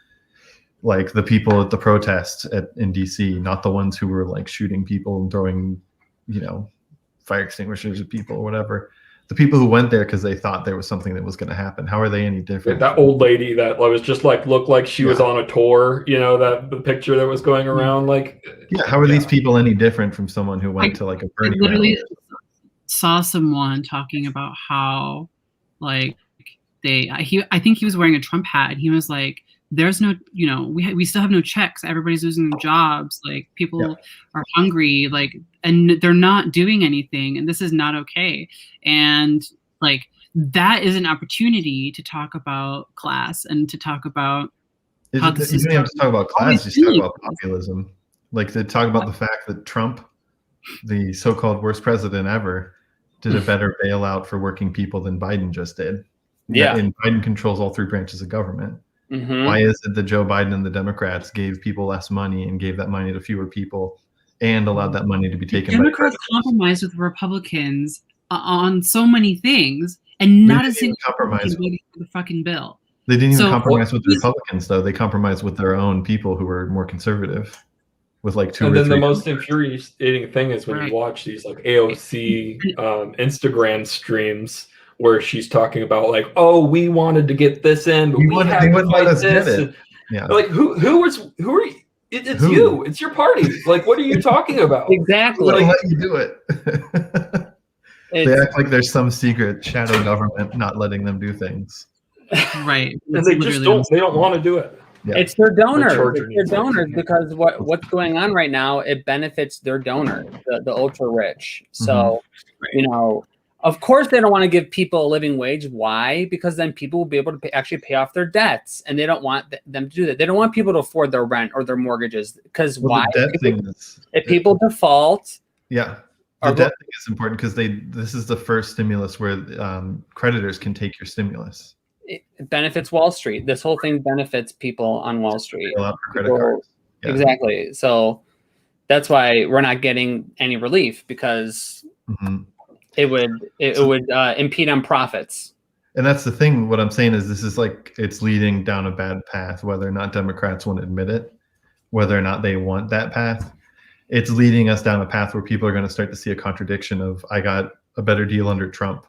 like the people at the protest in DC, not the ones who were like shooting people and throwing, fire extinguishers at people or whatever, the people who went there because they thought there was something that was going to happen, how are they any different? That old lady that was just like looked like she was on a tour, that the picture that was going around, like how are these people any different from someone who went to like a Bernie literally saw someone talking about how like I think he was wearing a Trump hat, and he was like, there's no, we still have no checks. Everybody's losing their jobs. Like people are hungry, like, and they're not doing anything. And this is not okay. And like, that is an opportunity to talk about class and to talk about how the system. You don't have to talk about class, just talk about populism. Like to talk about the fact that Trump, the so-called worst president ever, did a better bailout for working people than Biden just did. Yeah. And Biden controls all three branches of government. Mm-hmm. Why is it that Joe Biden and the Democrats gave people less money and gave that money to fewer people and allowed that money to be taken by Democrats compromised with Republicans on so many things, and not a single compromise voted for the fucking bill. They didn't even compromise with the Republicans, though. They compromised with their own people who were more conservative, with like two. And then the most infuriating thing is when you watch these like AOC Instagram streams where she's talking about like, oh, we wanted to get this in, but we had to fight this. Yeah. Like who are you? It's you. It's your party. Like, what are you talking about? Exactly. They'll let you do it. They act like there's some secret shadow government not letting them do things. Right. And they just don't. They don't want to do it. Yeah. It's their donors. It's their donors because what's going on right now, it benefits their donors, the ultra rich. So, of course, they don't want to give people a living wage. Why? Because then people will be able to actually pay off their debts, and they don't want them to do that. They don't want people to afford their rent or their mortgages. Because why? If people default, the debt thing is important because this is the first stimulus where creditors can take your stimulus. It benefits Wall Street. This whole thing benefits people on Wall Street. Exactly. So that's why we're not getting any relief because. Mm-hmm. It would impede on profits. And that's the thing. What I'm saying is this is like it's leading down a bad path, whether or not Democrats want to admit it, whether or not they want that path. It's leading us down a path where people are going to start to see a contradiction of I got a better deal under Trump.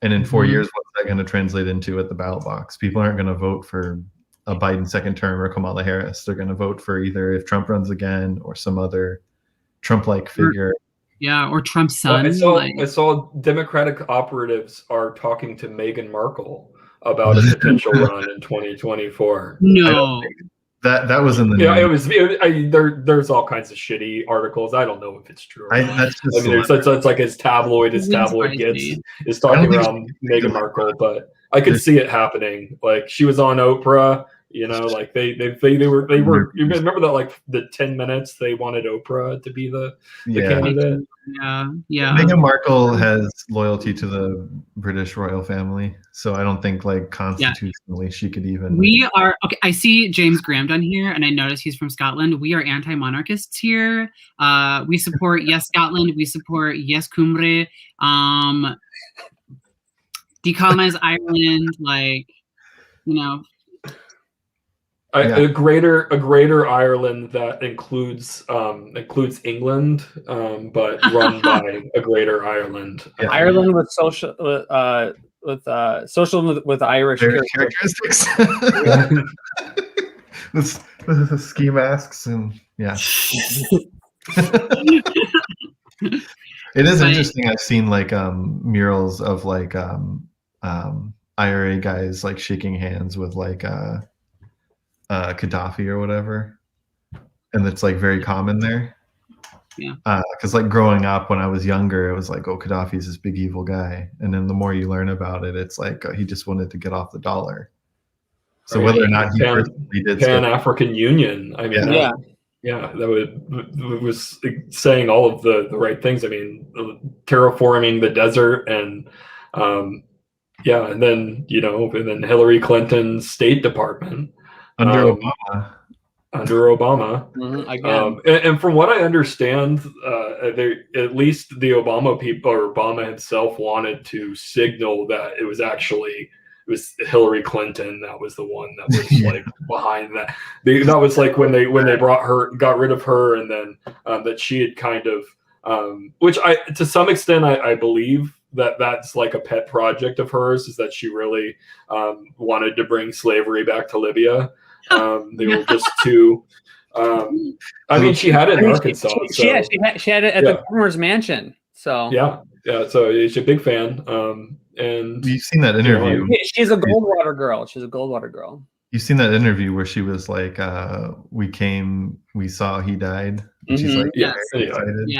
And in 4 years, what's that going to translate into at the ballot box? People aren't going to vote for a Biden second term or Kamala Harris. They're going to vote for either if Trump runs again or some other Trump-like figure. Yeah, or Trump's son. I saw Democratic operatives are talking to Meghan Markle about a potential run in 2024. No, that was in the news. There's all kinds of shitty articles. I don't know if it's true. It's like as tabloid as tabloid gets is talking around Meghan Markle, but I could see it happening. Like she was on Oprah. Like they were. You remember that like the 10 minutes they wanted Oprah to be the candidate. Yeah. Meghan Markle has loyalty to the British royal family, so I don't think like constitutionally she could even. We are okay. I see James Graham down here, and I notice he's from Scotland. We are anti-monarchists here. We support Yes Scotland. We support Yes Cymru. Decolonize Ireland. A greater Ireland that includes England, but run by a greater Ireland. Ireland with social with Irish characteristics. with ski masks and It is interesting. I've seen like murals of like IRA guys like shaking hands with like Gaddafi or whatever, and it's like very common there. Yeah. Because like growing up when I was younger, it was like, oh, Gaddafi's this big evil guy, and then the more you learn about it, it's like he just wanted to get off the dollar. So whether or not he personally did Pan-African Union, I mean, that was saying all of the right things. I mean, terraforming the desert and and then and then Hillary Clinton's State Department under Obama. Again. And from what I understand, at least the Obama people or Obama himself wanted to signal that it was Hillary Clinton that was the one that was like behind that. That was like when they got rid of her, and then that she had kind of which to some extent I believe that's like a pet project of hers, is that she really wanted to bring slavery back to Libya. They were just too. I mean, she had it in Arkansas. She had it at the governor's mansion. So so she's a big fan. And you've seen that interview. She's a Goldwater girl. You've seen that interview where she was like, we saw he died. And she's like,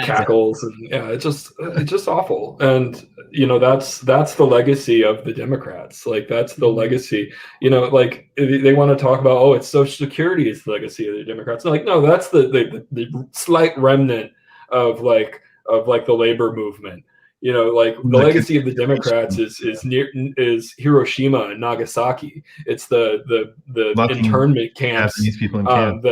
cackles, and it's just awful. And that's the legacy of the Democrats. Like that's the legacy. Like they want to talk about, it's Social Security is the legacy of the Democrats. Like no, that's the slight remnant of the labor movement. Like the legacy of the Democrats is Hiroshima and Nagasaki. It's the internment camps. Japanese people in camp.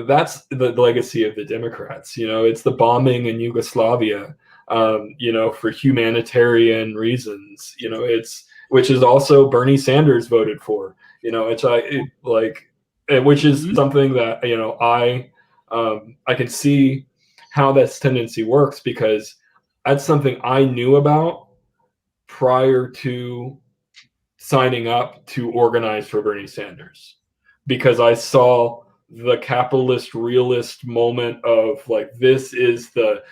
That's the legacy of the Democrats. It's the bombing in Yugoslavia. For humanitarian reasons. Which is also Bernie Sanders voted for. Which is something that I can see how this tendency works, because that's something I knew about prior to signing up to organize for Bernie Sanders, because I saw the capitalist realist moment of like, this is the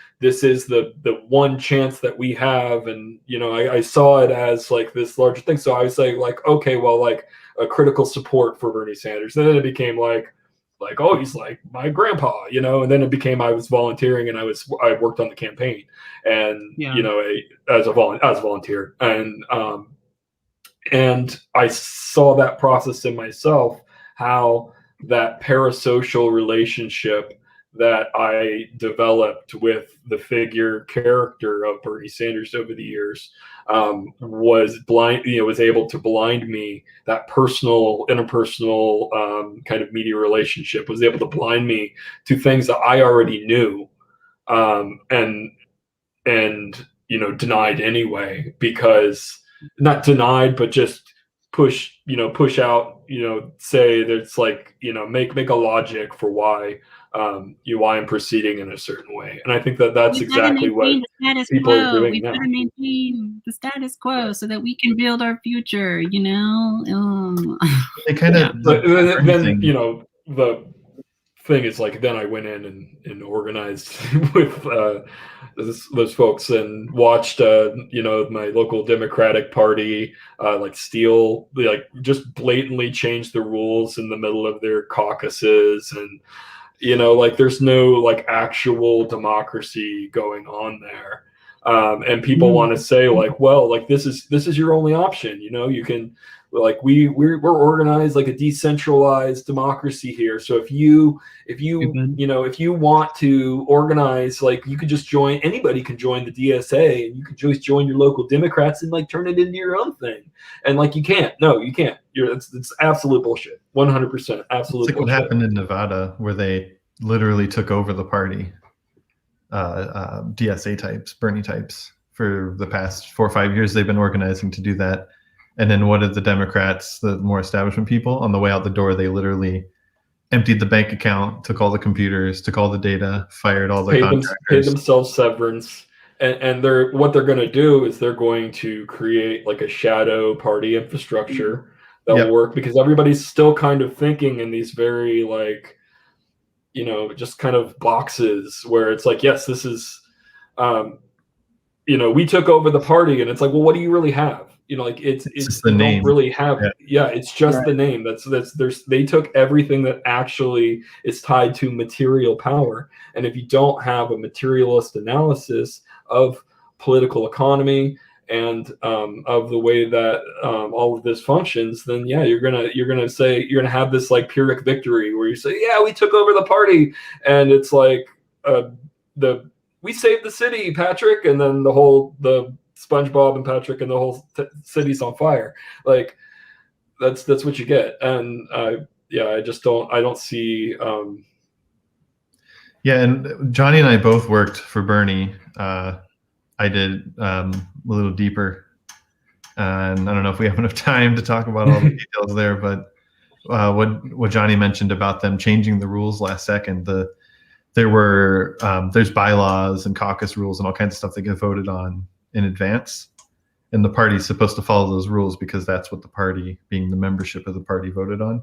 one chance that we have. And, I saw it as like this larger thing. So I was like, okay, well, like a critical support for Bernie Sanders. And then it became like, oh, he's like my grandpa, and then it became I was volunteering and I worked on the campaign, and as a volunteer, and I saw that process in myself, how that parasocial relationship that I developed with the character of Bernie Sanders over the years was able to blind me. That interpersonal kind of media relationship was able to blind me to things that I already knew, and denied anyway, because not denied, but just push out, say that it's like, make a logic for why I'm proceeding in a certain way. And I think that's exactly what people are doing now. We've got to maintain the status quo so that we can build our future, It kind of, then the thing is like, then I went in and organized with those folks and watched my local Democratic Party just blatantly change the rules in the middle of their caucuses, and there's no actual democracy going on there, and people want to say this is your only option. You can we're organized like a decentralized democracy here. So if you want to organize, you could just join. Anybody can join the DSA, and you could just join your local Democrats and turn it into your own thing. And you can't. No, you can't. It's absolute bullshit. 100% absolute. It's like what happened in Nevada, where they literally took over the party, DSA types, Bernie types. For the past 4 or 5 years, they've been organizing to do that. And then what did the Democrats, the more establishment people, on the way out the door, they literally emptied the bank account, took all the computers, took all the data, fired all the contractors. Paid themselves severance. And what they're going to do is they're going to create like a shadow party infrastructure that will work, because everybody's still kind of thinking in these very like, you know, just kind of boxes where it's like, yes, this is, you know, we took over the party, and it's like, well, what do you really have? You know, like it's the you name. Don't really have, it's just the name. They took everything that actually is tied to material power. And if you don't have a materialist analysis of political economy and of the way that all of this functions, then you're gonna have this like Pyrrhic victory where you say, yeah, we took over the party, and it's like we saved the city, Patrick, and then the SpongeBob and Patrick and the whole city's on fire. Like that's what you get. And I don't see. Yeah, and Johnny and I both worked for Bernie. I did a little deeper, and I don't know if we have enough time to talk about all the details there, but what Johnny mentioned about them changing the rules last second, there's bylaws and caucus rules and all kinds of stuff that get voted on in advance, and the party's supposed to follow those rules because that's what the party, being the membership of the party, voted on.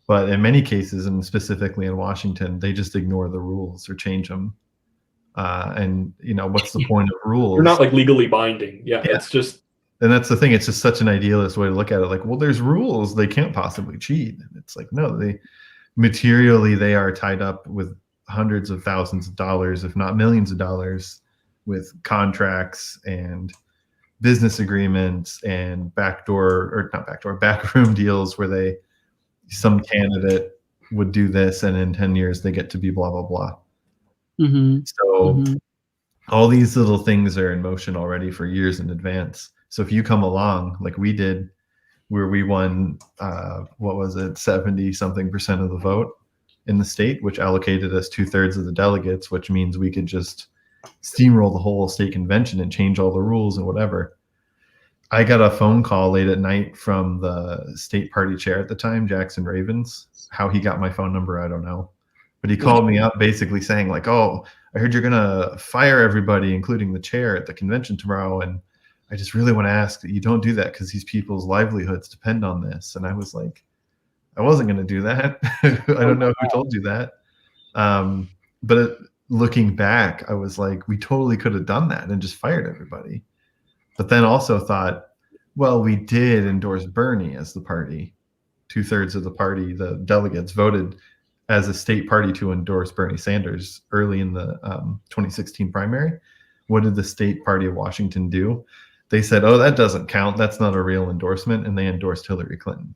But in many cases, and specifically in Washington, they just ignore the rules or change them. And you know, what's the point of rules? They're not like legally binding. Yeah, it's just. And that's the thing. It's just such an idealist way to look at it. Like, well, there's rules; they can't possibly cheat. And it's like, no, they are tied up with hundreds of thousands of dollars, if not millions of dollars, with contracts and business agreements and backroom deals where some candidate would do this, and in 10 years they get to be blah, blah, blah. Mm-hmm. So all these little things are in motion already for years in advance. So if you come along like we did, where we won, 70-something% of the vote in the state, which allocated us 2/3 of the delegates, which means we could just steamroll the whole state convention and change all the rules and whatever. I got a phone call late at night from the state party chair at the time, Jackson Ravens. How he got my phone number, I don't know. But he called me up basically saying like, oh, I heard you're going to fire everybody, including the chair, at the convention tomorrow. And I just really want to ask that you don't do that because these people's livelihoods depend on this. And I was like, I wasn't going to do that. I don't know who told you that. But looking back, I was like, we totally could have done that and just fired everybody. But then also thought, well, we did endorse Bernie as the party. 2/3 of the party, the delegates, voted as a state party to endorse Bernie Sanders early in the 2016 primary. What did the state party of Washington do? They said, oh, that doesn't count. That's not a real endorsement. And they endorsed Hillary Clinton.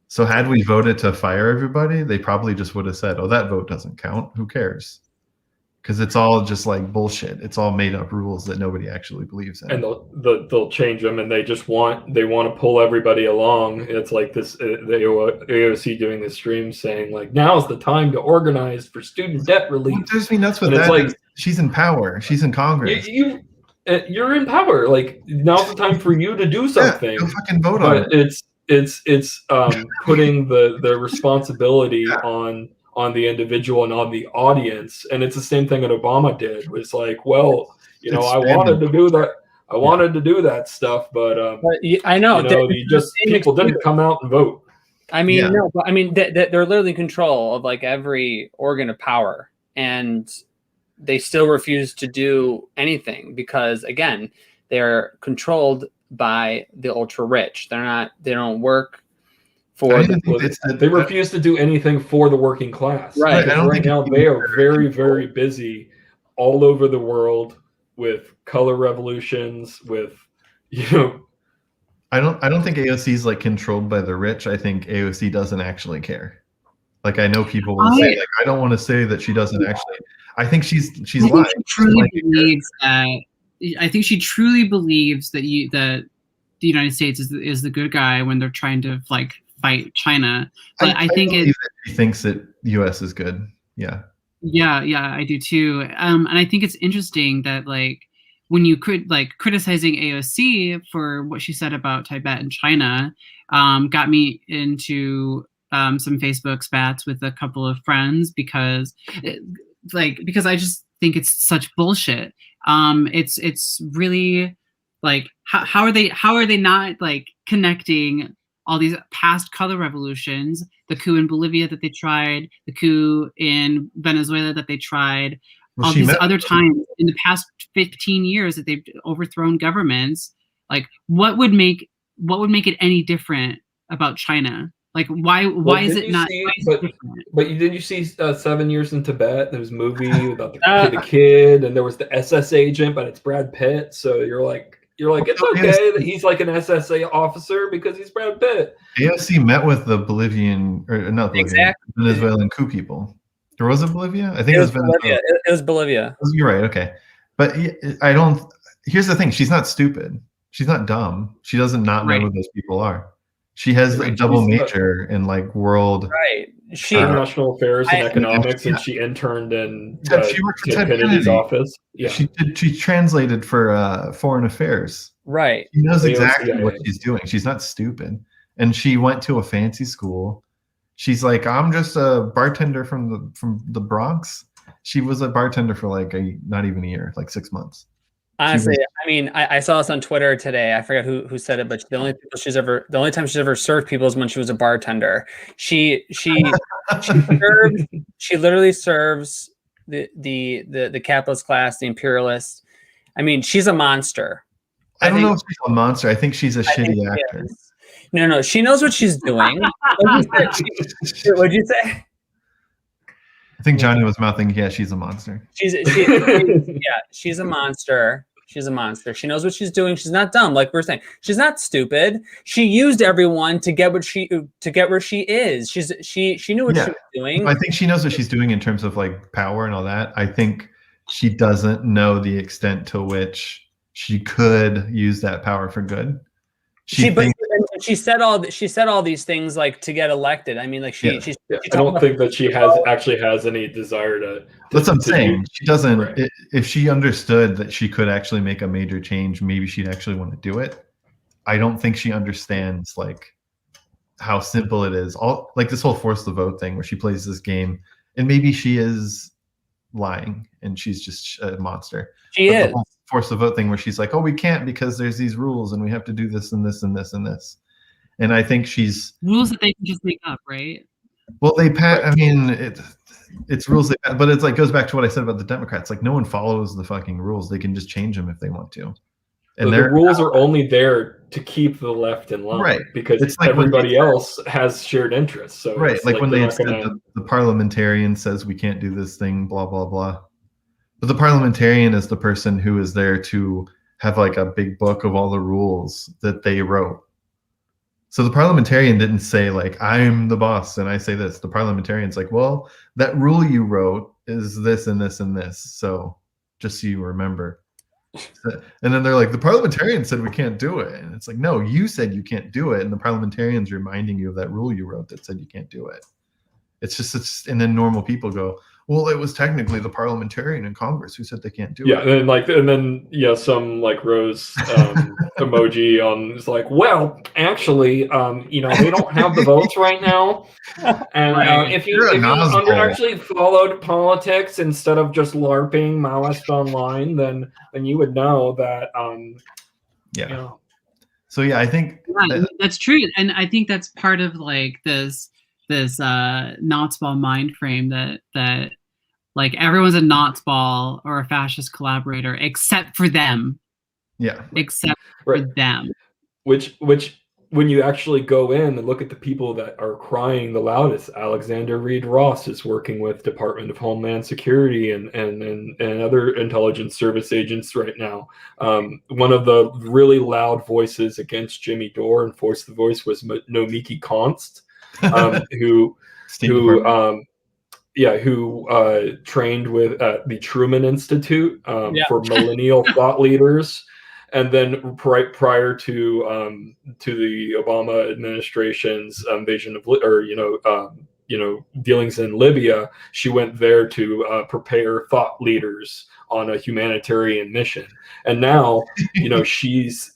So had we voted to fire everybody, they probably just would have said, oh, that vote doesn't count. Who cares? Because it's all just like bullshit. It's all made up rules that nobody actually believes in. And they'll change them, and they want to pull everybody along. It's like this, the AOC doing this stream saying like, now's the time to organize for student debt relief. What drives me nuts with that? Like, she's in power. She's in Congress. You're in power. Like, now's the time for you to do something. Go fucking vote on it. It's putting the responsibility on the individual and on the audience. And it's the same thing that Obama did. Was like, well, I wanted to do that. I wanted to do that stuff, but I know, people didn't come out and vote. I mean, no, but I mean, they're literally in control of like every organ of power, and they still refuse to do anything because, again, they're controlled by the ultra rich. They don't work for they refuse to do anything for the working class. Right. Right now, they are very, very busy all over the world with color revolutions, with, I don't think AOC is like controlled by the rich. I think AOC doesn't actually care. Like, I know people will say, like, I don't want to say that she doesn't actually. I think she's lying. I think she truly believes that the United States is the good guy when they're trying to like fight China. But I think she thinks that the U.S. is good. Yeah. Yeah, I do too. And I think it's interesting that like when you could criticizing AOC for what she said about Tibet and China, got me into some Facebook spats with a couple of friends because I just think it's such bullshit. It's really like how are they not like connecting all these past color revolutions, the coup in Bolivia that they tried, the coup in Venezuela that they tried, all these other times in the past 15 years that they've overthrown governments. Like what would make it any different about China? Like why is it not? But did you see 7 Years in Tibet? There was a movie about the kid, and there was the SS agent, but it's Brad Pitt. So you're like it's okay that he's like an SSA officer because he's Brad Pitt. AOC met with the Bolivian, or not Bolivian, Exactly. Venezuelan coup people. Or was it Bolivia? I think it was Bolivia. It was Bolivia. You're right. Okay, but I don't. Here's the thing: she's not stupid. She's not dumb. She doesn't not know who those people are. She has a double major in like world. Right. She international affairs and economics, and she interned in she worked for Ted Kennedy's office. Yeah, she translated for foreign affairs. Right. She knows exactly what she's doing. She's not stupid, and she went to a fancy school. She's like, I'm just a bartender from the Bronx. She was a bartender for like not even a year, like 6 months. Honestly, I mean, I saw this on Twitter today. I forget who said it, but the only time she's ever served people is when she was a bartender. She literally serves the capitalist class, the imperialists. I mean, she's a monster. I don't know if she's a monster. I think she's a shitty actor. No, she knows what she's doing. What'd you say? I think Johnny was mouthing, yeah, she's a monster. She's a monster. She's a monster. She knows what she's doing. She's not dumb, like we're saying. She's not stupid. She used everyone to get where she is. She knew what she was doing. I think she knows what she's doing in terms of like power and all that. I think she doesn't know the extent to which she could use that power for good. She said all these things like to get elected. I mean, like I don't think that she actually has any desire to. That's what I'm saying. She doesn't. Right. If she understood that she could actually make a major change, maybe she'd actually want to do it. I don't think she understands like how simple it is. All like this whole force the vote thing where she plays this game, and maybe she is lying and she's just a monster. She is. The whole force the vote thing where she's like, oh, we can't because there's these rules and we have to do this and this and this and this. And I think she's rules that they can just make up, right? Well, I mean, it's rules, but it's like goes back to what I said about the Democrats. Like, no one follows the fucking rules. They can just change them if they want to. And the rules are only there to keep the left in line, right? Because it's like everybody else has shared interests. So right, like when they said the parliamentarian says we can't do this thing, blah blah blah. But the parliamentarian is the person who is there to have like a big book of all the rules that they wrote. So the parliamentarian didn't say like, I'm the boss and I say this. The parliamentarian's like, well, that rule you wrote is this and this and this. So just so you remember. And then they're like, the parliamentarian said we can't do it. And it's like, no, you said you can't do it. And the parliamentarian's reminding you of that rule you wrote that said you can't do it. And then normal people go, well, it was technically the parliamentarian in Congress who said they can't do it. And then some like Rose emoji on is like, well, actually, they don't have the votes right now. And if you actually followed politics instead of just LARPing Maoist online, then you would know that. So yeah, I think that's true, and I think that's part of like this Nazbol mind frame that like everyone's a Nazbol or a fascist collaborator except for them. Yeah. Except for them. Which when you actually go in and look at the people that are crying the loudest, Alexander Reed Ross is working with Department of Homeland Security and other intelligence service agents right now. One of the really loud voices against Jimmy Dore and Force the Voice was Nomiki Konst. who trained with the Truman Institute for millennial thought leaders, and then prior to the Obama administration's invasion of dealings in Libya, she went there to prepare thought leaders on a humanitarian mission. And now, she has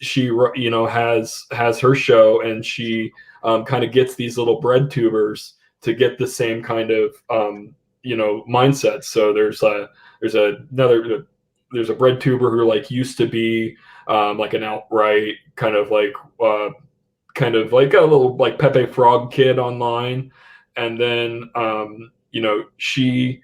her show, and she kind of gets these little bread tubers to get the same kind of mindset. So there's a bread tuber who like used to be like an outright kind of like a little like Pepe Frog kid online, and then she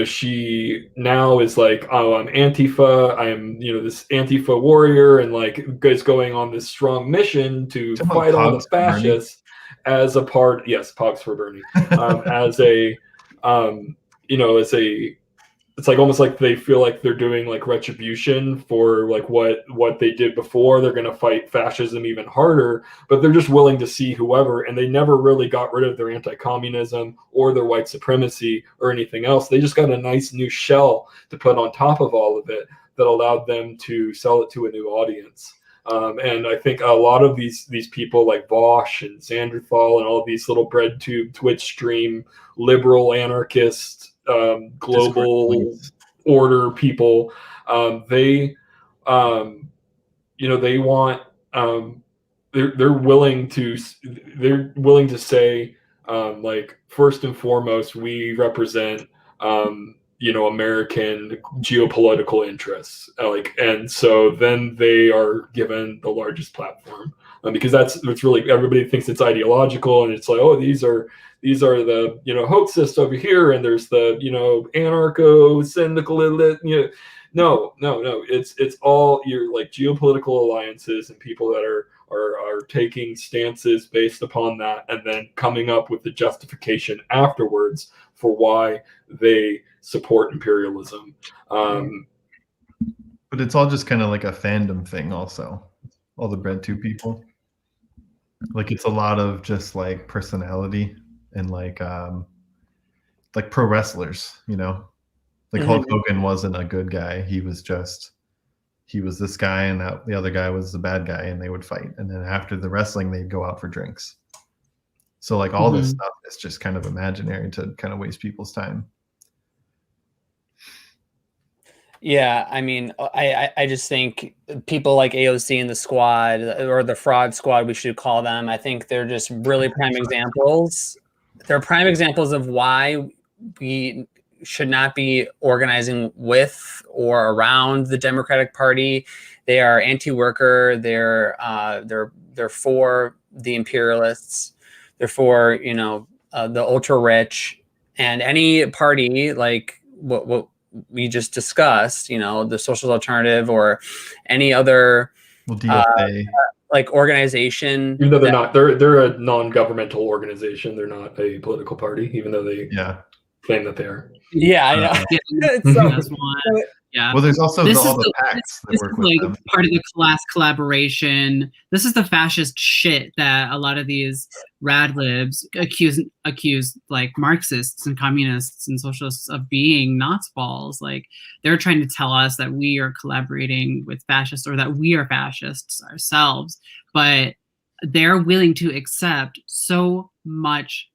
she now is like, oh, I'm Antifa. I am, this Antifa warrior, and like is going on this strong mission to fight all the fascists as a part. Yes, Pogs for Bernie. It's like almost like they feel like they're doing like retribution for like what they did before. They're going to fight fascism even harder, but they're just willing to see whoever, and they never really got rid of their anti-communism or their white supremacy or anything else. They just got a nice new shell to put on top of all of it that allowed them to sell it to a new audience. And I think a lot of these people like Vosh and Zanderthal and all these little bread tube Twitch stream liberal anarchist global order people, they want they're willing to say like, first and foremost, we represent American geopolitical interests, and so then they are given the largest platform, because it's really, everybody thinks it's ideological, and it's like, oh, these are the hoaxists over here, and there's the anarcho syndicalist. No, it's all your like geopolitical alliances and people that are taking stances based upon that, and then coming up with the justification afterwards for why they support imperialism. But it's all just kind of like a fandom thing also, all the bread tube people. Like, it's a lot of just like personality and like pro wrestlers, like Hulk Hogan wasn't a good guy. He was this guy, and the other guy was the bad guy, and they would fight. And then after the wrestling, they'd go out for drinks. So like all this stuff is just kind of imaginary to kind of waste people's time. Yeah, I mean, I just think people like AOC and the squad, or the fraud squad, we should call them, I think they're just really prime examples. They're prime examples of why we should not be organizing with or around the Democratic Party. They are anti-worker. They're for the imperialists. They're for the ultra rich, and any party like what we just discussed, the Socialist Alternative or any other like organization. Even though they're a non-governmental organization. They're not a political party, even though they claim that they are. Yeah, I know. Yeah. Well, there's also all the PACs that work with them. Part of the class collaboration. This is the fascist shit that a lot of these rad libs accuse like Marxists and communists and socialists of being Nazbols. Like, they're trying to tell us that we are collaborating with fascists, or that we are fascists ourselves, but they're willing to accept so much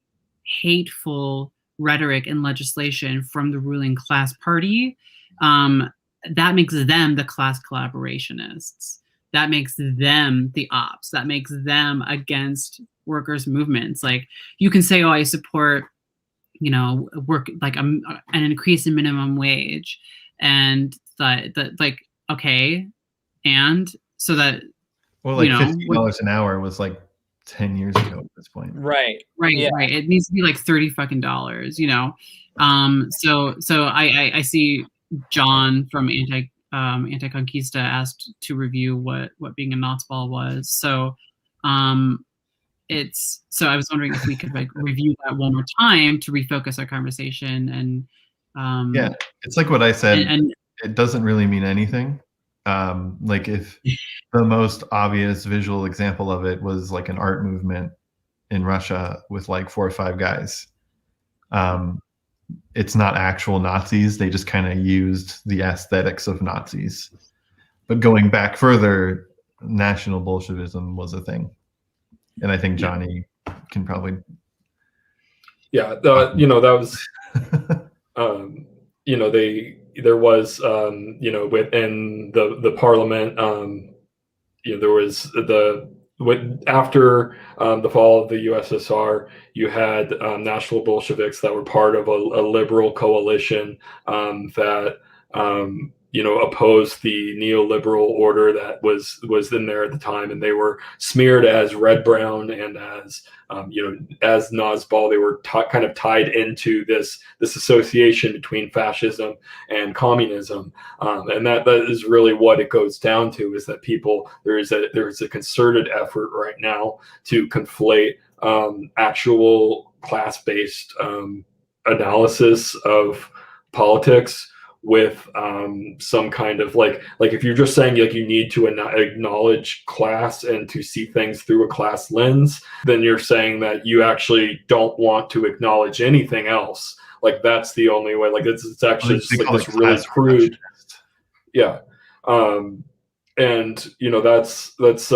hateful rhetoric and legislation from the ruling class party. That makes them the class collaborationists. That makes them the ops. That makes them against workers' movements. Like, you can say, oh, I support, work, like an increase in minimum wage, and like, okay, and so that, well, like $50 an hour was like 10 years ago at this point. Right. Yeah. Right. It needs to be like $30 fucking. So I see John from Anti-Conquista asked to review what being a Nazbol was. So I was wondering if we could like review that one more time to refocus our conversation. And yeah, it's like what I said, and it doesn't really mean anything. Like, if the most obvious visual example of it was like an art movement in Russia with like 4 or 5 guys. It's not actual Nazis. They just kind of used the aesthetics of Nazis. But going back further, National Bolshevism was a thing. And I think Johnny can probably... Yeah, that was... you know, there was, you know, within the parliament, you know, there was after the fall of the USSR, you had national Bolsheviks that were part of a liberal coalition that you know, opposed the neoliberal order that was in there at the time, and they were smeared as red brown and as you know, as Nazbol. They were kind of tied into this association between fascism and communism, and that is really what it goes down to, is that there is a concerted effort right now to conflate actual class-based analysis of politics with some kind of like if you're just saying like you need to acknowledge class and to see things through a class lens, then you're saying that you actually don't want to acknowledge anything else. Like that's the only way. Like it's actually just like this really crude. Yeah. And you know, that's but it's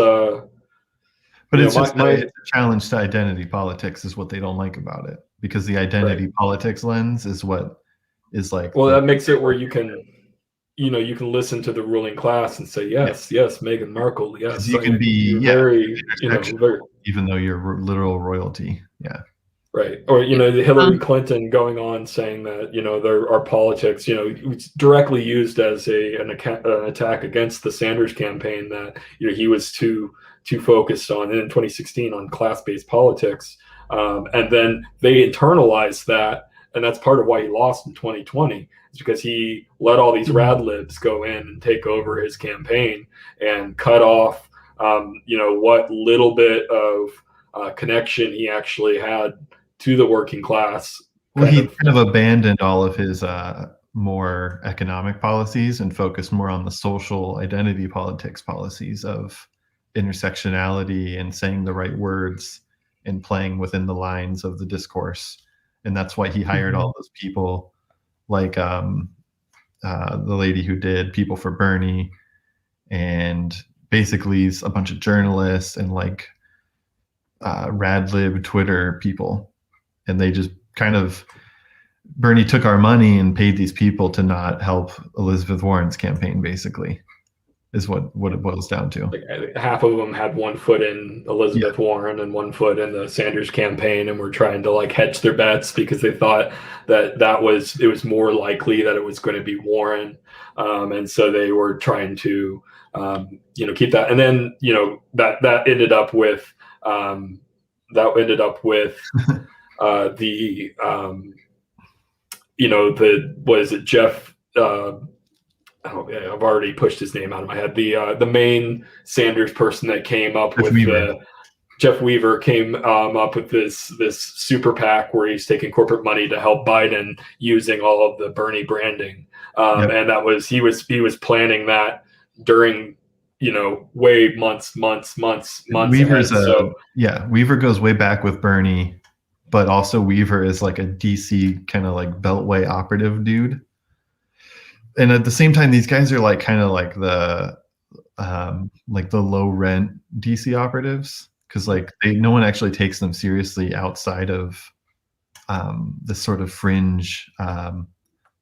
just a challenge to identity politics is what they don't like about it, because the identity politics lens is what is like, well, that makes it where you can, you know, you can listen to the ruling class and say yes, Meghan Markle, yes, you can be very, you know, very, even though you're literal royalty, right. Or you know, Hillary Clinton going on saying that, you know, there are politics, you know, it's directly used as an attack against the Sanders campaign, that, you know, he was too focused on, in 2016, on class-based politics, and then they internalized that. And that's part of why he lost in 2020, is because he let all these rad libs go in and take over his campaign and cut off, you know, what little bit of connection he actually had to the working class. Well, he kind of abandoned all of his more economic policies and focused more on the social identity politics policies of intersectionality and saying the right words and playing within the lines of the discourse. And that's why he hired all those people, like the lady who did People for Bernie, and basically a bunch of journalists and like radlib Twitter people. And they just kind of, Bernie took our money and paid these people to not help Elizabeth Warren's campaign, basically, is what it boils down to. Like half of them had one foot in Elizabeth Warren and one foot in the Sanders campaign, and were trying to like hedge their bets because they thought that it was more likely that it was going to be Warren, and so they were trying to you know, keep that. And then, you know, that ended up with the you know, was it Jeff? Oh, yeah, I've already pushed his name out of my head. The main Sanders person that came up with Jeff Weaver came up with this super PAC where he's taking corporate money to help Biden using all of the Bernie branding, and that was he was planning that during, you know, way months Weaver's ahead. Weaver goes way back with Bernie, but also Weaver is like a DC kind of like Beltway operative dude. And at the same time, these guys are like kind of like the low rent DC operatives, because like no one actually takes them seriously outside of this sort of fringe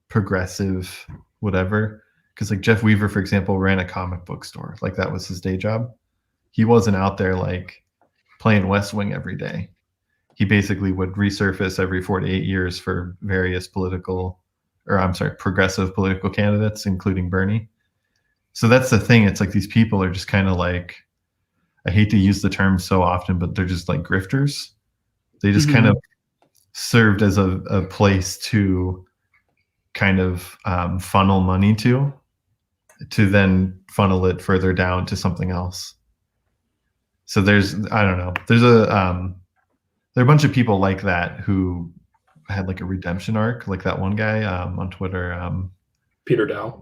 progressive whatever. Because like Jeff Weaver, for example, ran a comic book store. Like that was his day job. He wasn't out there like playing West Wing every day. He basically would resurface every 4 to 8 years for various progressive political candidates, including Bernie. So that's the thing. It's like these people are just kind of like, I hate to use the term so often, but they're just like grifters. They just kind of served as a place to kind of funnel money to then funnel it further down to something else. So there are a bunch of people like that who had like a redemption arc, like that one guy on Twitter, Peter Dow.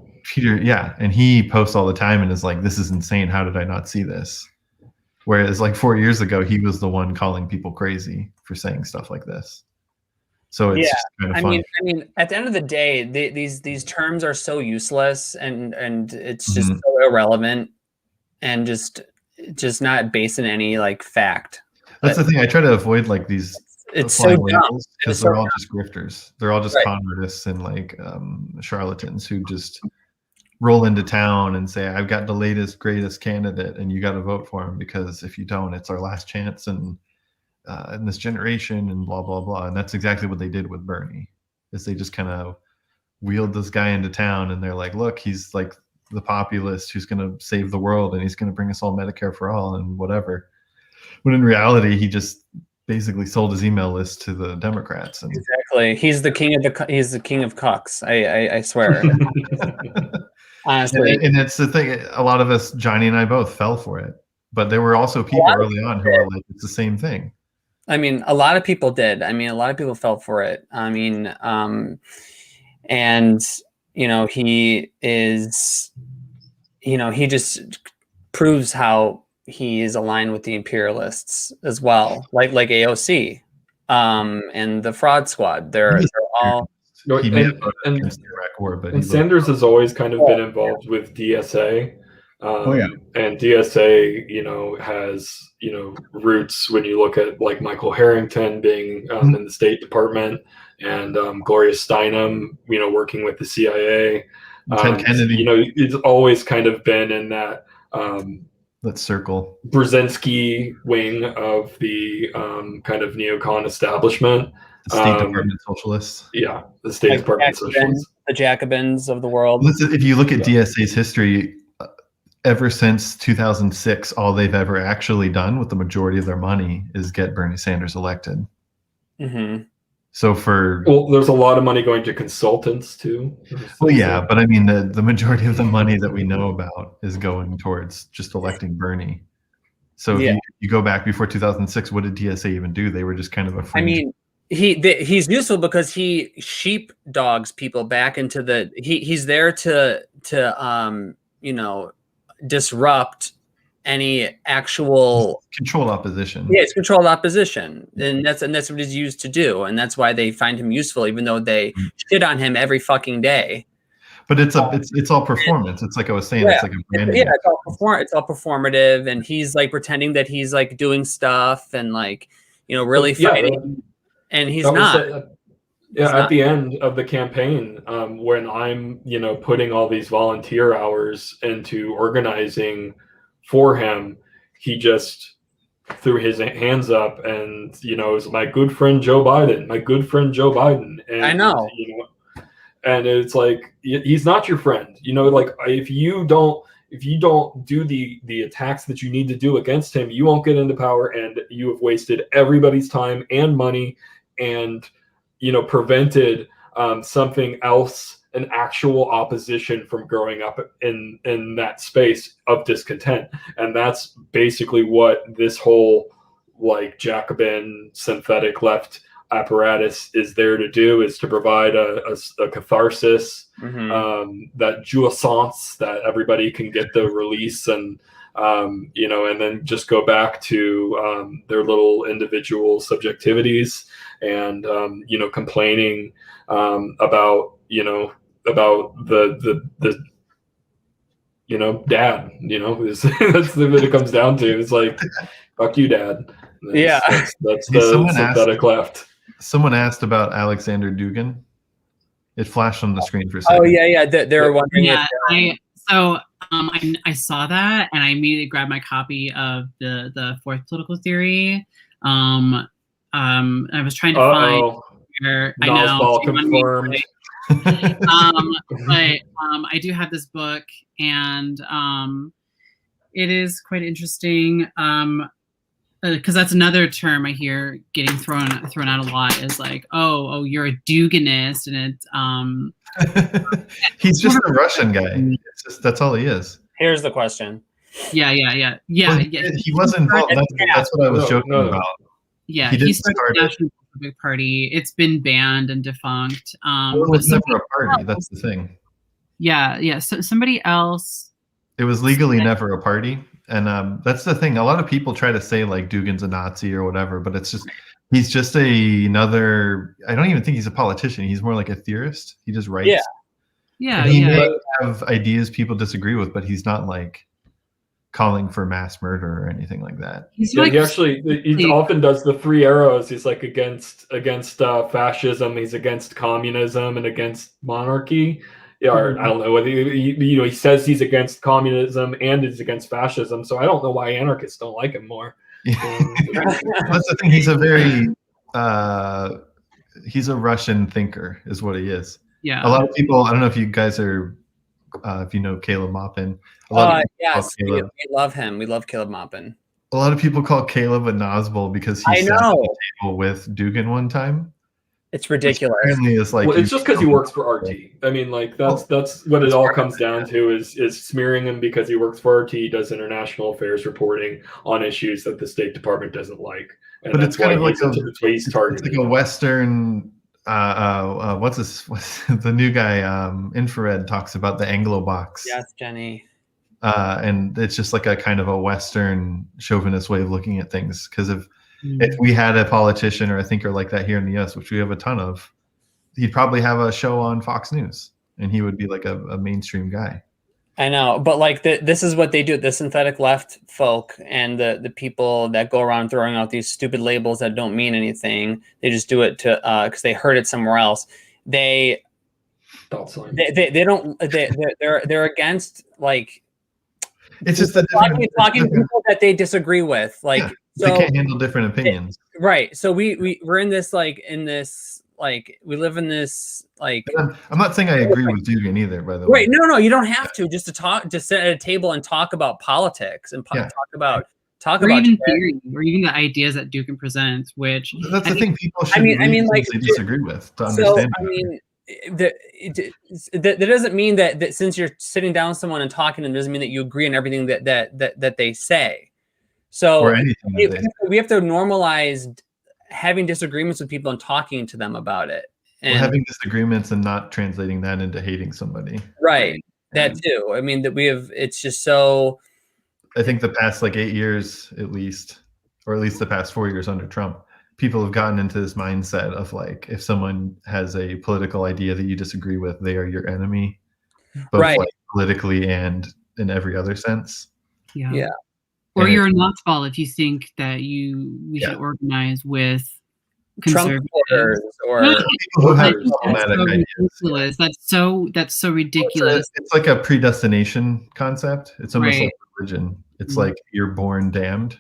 And he posts all the time and is like, this is insane, how did I not see this? Whereas like 4 years ago, he was the one calling people crazy for saying stuff like this. So it's just kind of fun. I mean, at the end of the day, these terms are so useless, and it's just so irrelevant, and just not based in any like fact. That's the thing. I try to avoid like these it's so dumb because they're all just grifters. They're all just con artists and like charlatans who just roll into town and say, I've got the latest, greatest candidate and you got to vote for him because if you don't, it's our last chance in this generation and blah, blah, blah. And that's exactly what they did with Bernie, is they just kind of wheeled this guy into town and they're like, look, he's like the populist who's going to save the world and he's going to bring us all Medicare for all and whatever. When in reality, he just basically sold his email list to the Democrats. And exactly. He's the king of cucks. I swear. Honestly. And it's the thing, a lot of us, Johnny and I both fell for it, but there were also people early on who were like, it's the same thing. I mean, a lot of people did. I mean, a lot of people fell for it. I mean, and, you know, he is, you know, he just proves how he is aligned with the imperialists as well, like AOC and the fraud squad. They're all. And Sanders has always kind of been involved with DSA. And DSA, you know, has, you know, roots when you look at like Michael Harrington being in the State Department and Gloria Steinem, you know, working with the CIA. Ted Kennedy. You know, it's always kind of been in that circle. Brzezinski wing of the kind of neocon establishment. The State Department socialists. Yeah, the State Department socialists. The Jacobins of the world. Listen, if you look at DSA's history, ever since 2006, all they've ever actually done with the majority of their money is get Bernie Sanders elected. Mm-hmm. So there's a lot of money going to consultants too. Well, yeah, but I mean, the majority of the money that we know about is going towards just electing Bernie. So if you go back before 2006, what did DSA even do? They were just kind of a fringe. I mean, he's useful because he sheepdogs people back into the. He's there to you know, disrupt any actual controlled opposition. Yeah, it's controlled opposition, and that's what he's used to do, and that's why they find him useful, even though they shit on him every fucking day. But it's all performance. It's like I was saying, it's like a branding. Yeah, it's all performative, and he's like pretending that he's like doing stuff and like, you know, really fighting, and he's not. At the end of the campaign, when I'm, you know, putting all these volunteer hours into organizing for him, he just threw his hands up and, you know, is my good friend Joe Biden, And I know, you know, and it's like, he's not your friend, you know, like if you don't do the attacks that you need to do against him, you won't get into power, and you have wasted everybody's time and money and, you know, prevented something else, an actual opposition, from growing up in that space of discontent. And that's basically what this whole like Jacobin synthetic left apparatus is there to do, is to provide a catharsis, that jouissance that everybody can get the release and, you know, and then just go back to their little individual subjectivities and, you know, complaining about, you know, about the you know, dad, you know, that's what it comes down to. It's like, fuck you, dad. That's the synthetic left. Someone asked about Alexander Dugin. It flashed on the screen for a Oh second. yeah. They were wondering. Yeah, I saw that and I immediately grabbed my copy of the Fourth Political Theory. I was trying to find where Nazbol confirmed. But I do have this book, and it is quite interesting. Because that's another term I hear getting thrown out a lot, is like, oh, you're a Duginist, and it's he's just a Russian guy. It's just, that's all he is. Here's the question. Yeah. Well, he was involved. That's what I was joking about. Yeah, he started the National Republic Party. It's been banned and defunct. Well, it was never a party. That's the thing. Yeah. So somebody else. It was legally never a party. And that's the thing. A lot of people try to say like Dugin's a Nazi or whatever, but it's just, he's just another, I don't even think he's a politician. He's more like a theorist. He just writes. Yeah. He may have ideas people disagree with, but he's not like calling for mass murder or anything like that. He's Yeah, like, he often does the three arrows. He's like against fascism, he's against communism, and against monarchy. Yeah, or I don't know whether he says he's against communism and he's against fascism. So I don't know why anarchists don't like him more. That's the thing. He's a very he's a Russian thinker, is what he is. Yeah. A lot of people. I don't know if you guys are, if you know Caleb Maupin. Yes, we love him. We love Caleb Maupin. A lot of people call Caleb a Nazbol because he sat at the table with Dugin one time. It's ridiculous. Apparently is like, well, it's just because he works for RT. I mean, like that's what it all comes down to is smearing him because he works for RT, does international affairs reporting on issues that the State Department doesn't like. And but it's kind of like he's targeted. It's like a Western. What's the new guy? Infrared talks about the Anglo box. Yes, Jenny. And it's just like a kind of a Western chauvinist way of looking at things. Because if we had a politician or a thinker like that here in the U.S., which we have a ton of, he'd probably have a show on Fox News, and he would be like a mainstream guy. I know, but like this is what they do. The synthetic left folk and the people that go around throwing out these stupid labels that don't mean anything. They just do it to because they heard it somewhere else. They don't. They're against like. It's just that talking to people that they disagree with, like so, they can't handle different opinions, right? So we're in this we live in this like. I'm not saying I agree with Dugin either, by the way. Right? No, you don't have to just sit at a table and talk about politics and talk about even theory or even the ideas that Dugin presents, which that's the thing people should like they disagree with to understand. So, I mean. That doesn't mean that since you're sitting down with someone and talking to them doesn't mean that you agree on everything that they say. So we have to normalize having disagreements with people and talking to them about it. And having disagreements and not translating that into hating somebody. Right. That too. I mean, it's just so. I think the past 8 years at least, or at least the past 4 years under Trump, people have gotten into this mindset of if someone has a political idea that you disagree with, they are your enemy, both politically and in every other sense. Yeah. Or you're a Nazbol if you think that we should organize with conservatives or people who have problematic ideas. That's so ridiculous. It's like a predestination concept. It's almost like religion. It's like you're born damned.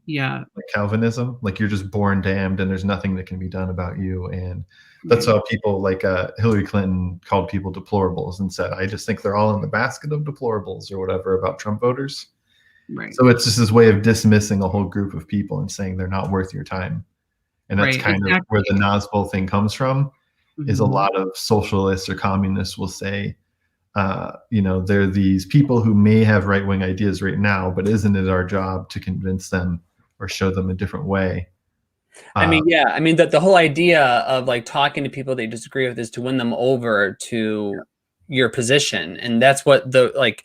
Yeah, like Calvinism, like you're just born damned and there's nothing that can be done about you. And that's how people like Hillary Clinton called people deplorables and said, I just think they're all in the basket of deplorables or whatever about Trump voters. Right. So it's just this way of dismissing a whole group of people and saying they're not worth your time. And that's kind of where the Nazbol thing comes from, is a lot of socialists or communists will say, they're these people who may have right-wing ideas right now, but isn't it our job to convince them or show them a different way? The whole idea of talking to people they disagree with is to win them over to your position. And that's what the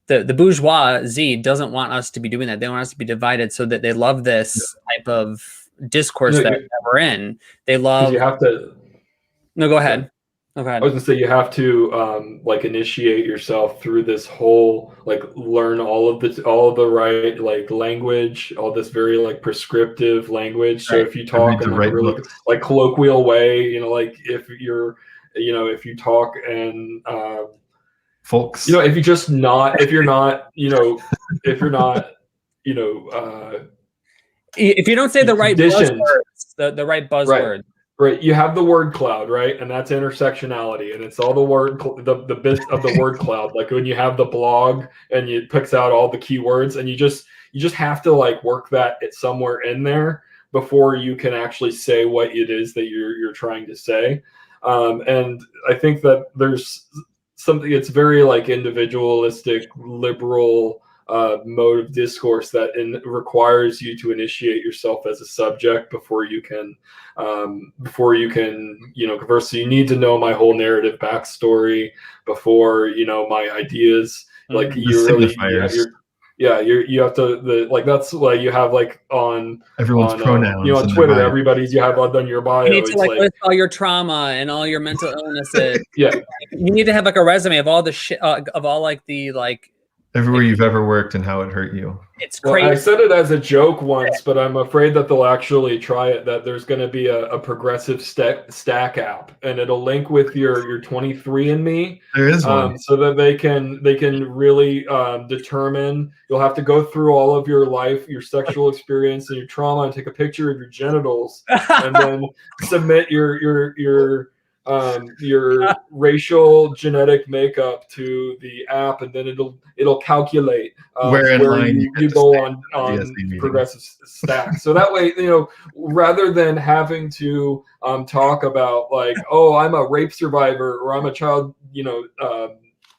bourgeoisie doesn't want us to be doing that. They want us to be divided so that they love this type of discourse that we're in. They love. You have to. No, go ahead. Okay. I was gonna say you have to initiate yourself through this whole learn all of the right language, all this very prescriptive language. So if you talk in a really colloquial way, if you talk and folks, if you're not if you don't say the right buzzwords, the right buzzword. Right, you have the word cloud, right, and that's intersectionality, and it's all the bits of the word cloud. Like when you have the blog and it picks out all the keywords, and you just have to work that somewhere in there before you can actually say what it is that you're trying to say. And I think that there's something. It's very individualistic, liberal mode of discourse that requires you to initiate yourself as a subject before you can converse. So you need to know my whole narrative backstory before my ideas. You have to that's why you have on everyone's pronouns on Twitter, everybody's you have on your bio. You need to list all your trauma and all your mental illnesses. Yeah, you need to have a resume of all the shit of all the Everywhere you've ever worked and how it hurt you. It's crazy. Well, I said it as a joke once, but I'm afraid that they'll actually try it, that there's going to be a progressive stack app, and it'll link with your 23andMe. There is one. So that they can really determine. You'll have to go through all of your life, your sexual experience, and your trauma, and take a picture of your genitals, and then submit your racial genetic makeup to the app, and then it'll calculate where you go on progressive stack. So that way, rather than having to talk about like, oh, I'm a rape survivor, or I'm a child,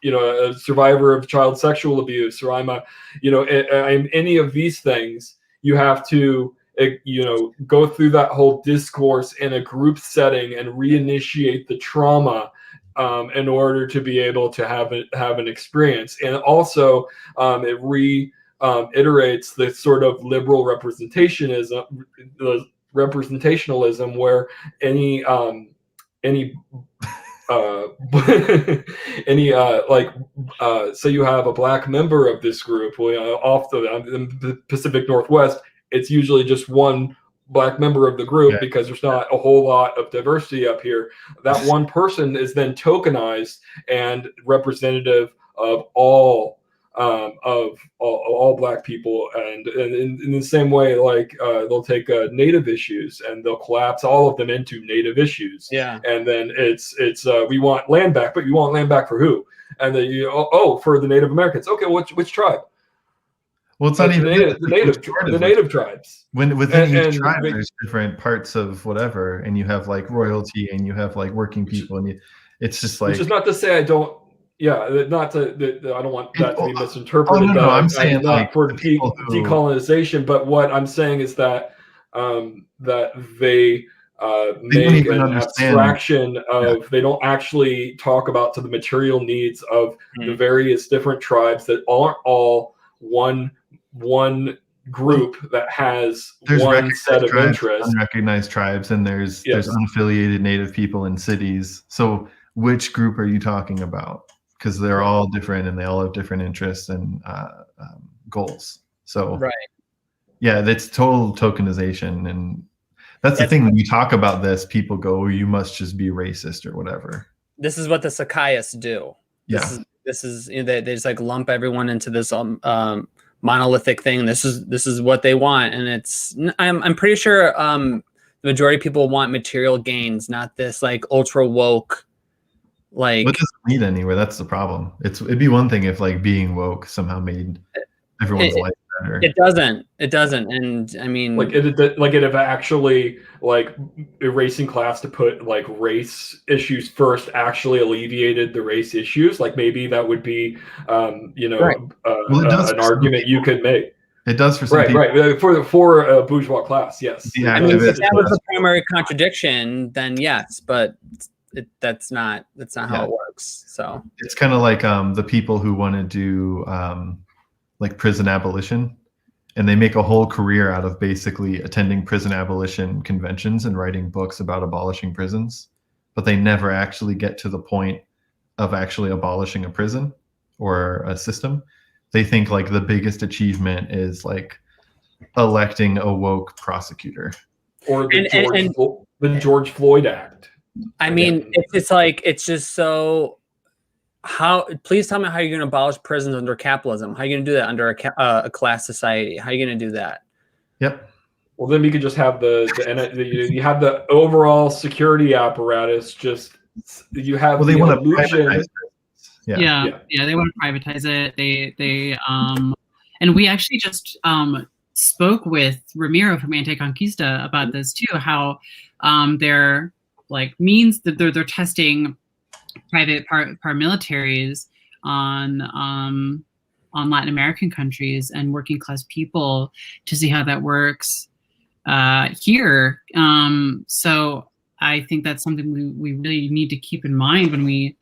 a survivor of child sexual abuse, or I'm any of these things, you have to go through that whole discourse in a group setting and reinitiate the trauma in order to be able to have an experience. And also it reiterates the sort of liberal representationalism where any so you have a black member of this group off the Pacific Northwest. It's usually just one black member of the group because there's not a whole lot of diversity up here. That one person is then tokenized and representative of all black people, and in the same way, like they'll take native issues and they'll collapse all of them into native issues. Yeah, and then it's we want land back, but you want land back for who? And then for the Native Americans. Okay, which tribe? Well, it's not even the native tribes. Within each tribe, there's different parts of whatever, and you have like royalty, and you have like working people, and it's just like. Which is not to say I don't. Yeah, not to. I don't want that to be misinterpreted. No, I'm saying not like for decolonization, but what I'm saying is that that they make an abstraction of. They don't actually talk about to the material needs of the various different tribes that aren't all one group that has one set of interests. Unrecognized tribes, and there's unaffiliated Native people in cities. So which group are you talking about? Because they're all different and they all have different interests and goals. So yeah, that's total tokenization, and that's the thing. When you talk about this, people go, "You must just be racist or whatever." This is what the Socialists do. This is they just like lump everyone into this monolithic thing. This is what they want, and I'm pretty sure the majority of people want material gains, not this like ultra woke. Like, it doesn't lead anywhere. That's the problem. It'd be one thing if like being woke somehow made everyone's life better. It doesn't. And I mean, like it have actually like erasing class to put like race issues first actually alleviated the race issues. Like maybe that would be an argument you could make. It does for some people. Right. For a bourgeois class, yes. I mean, if that was the primary contradiction, then yes, but that's not how it works. So it's kind of like the people who want to do like prison abolition, and they make a whole career out of basically attending prison abolition conventions and writing books about abolishing prisons, but they never actually get to the point of actually abolishing a prison or a system. They think like the biggest achievement is like electing a woke prosecutor or the George Floyd Act. I mean, it's like, it's just so. Please tell me how you're going to abolish prisons under capitalism. How are you going to do that under a class society? How are you going to do that? Yep. Well, then we could just have you have the overall security apparatus. Just you have they want to illusion. Yeah, they want to privatize it. They and we actually just spoke with Ramiro from Anticonquista about this too. How they're like means that they're testing private paramilitaries on Latin American countries and working class people to see how that works here. So I think that's something we really need to keep in mind when we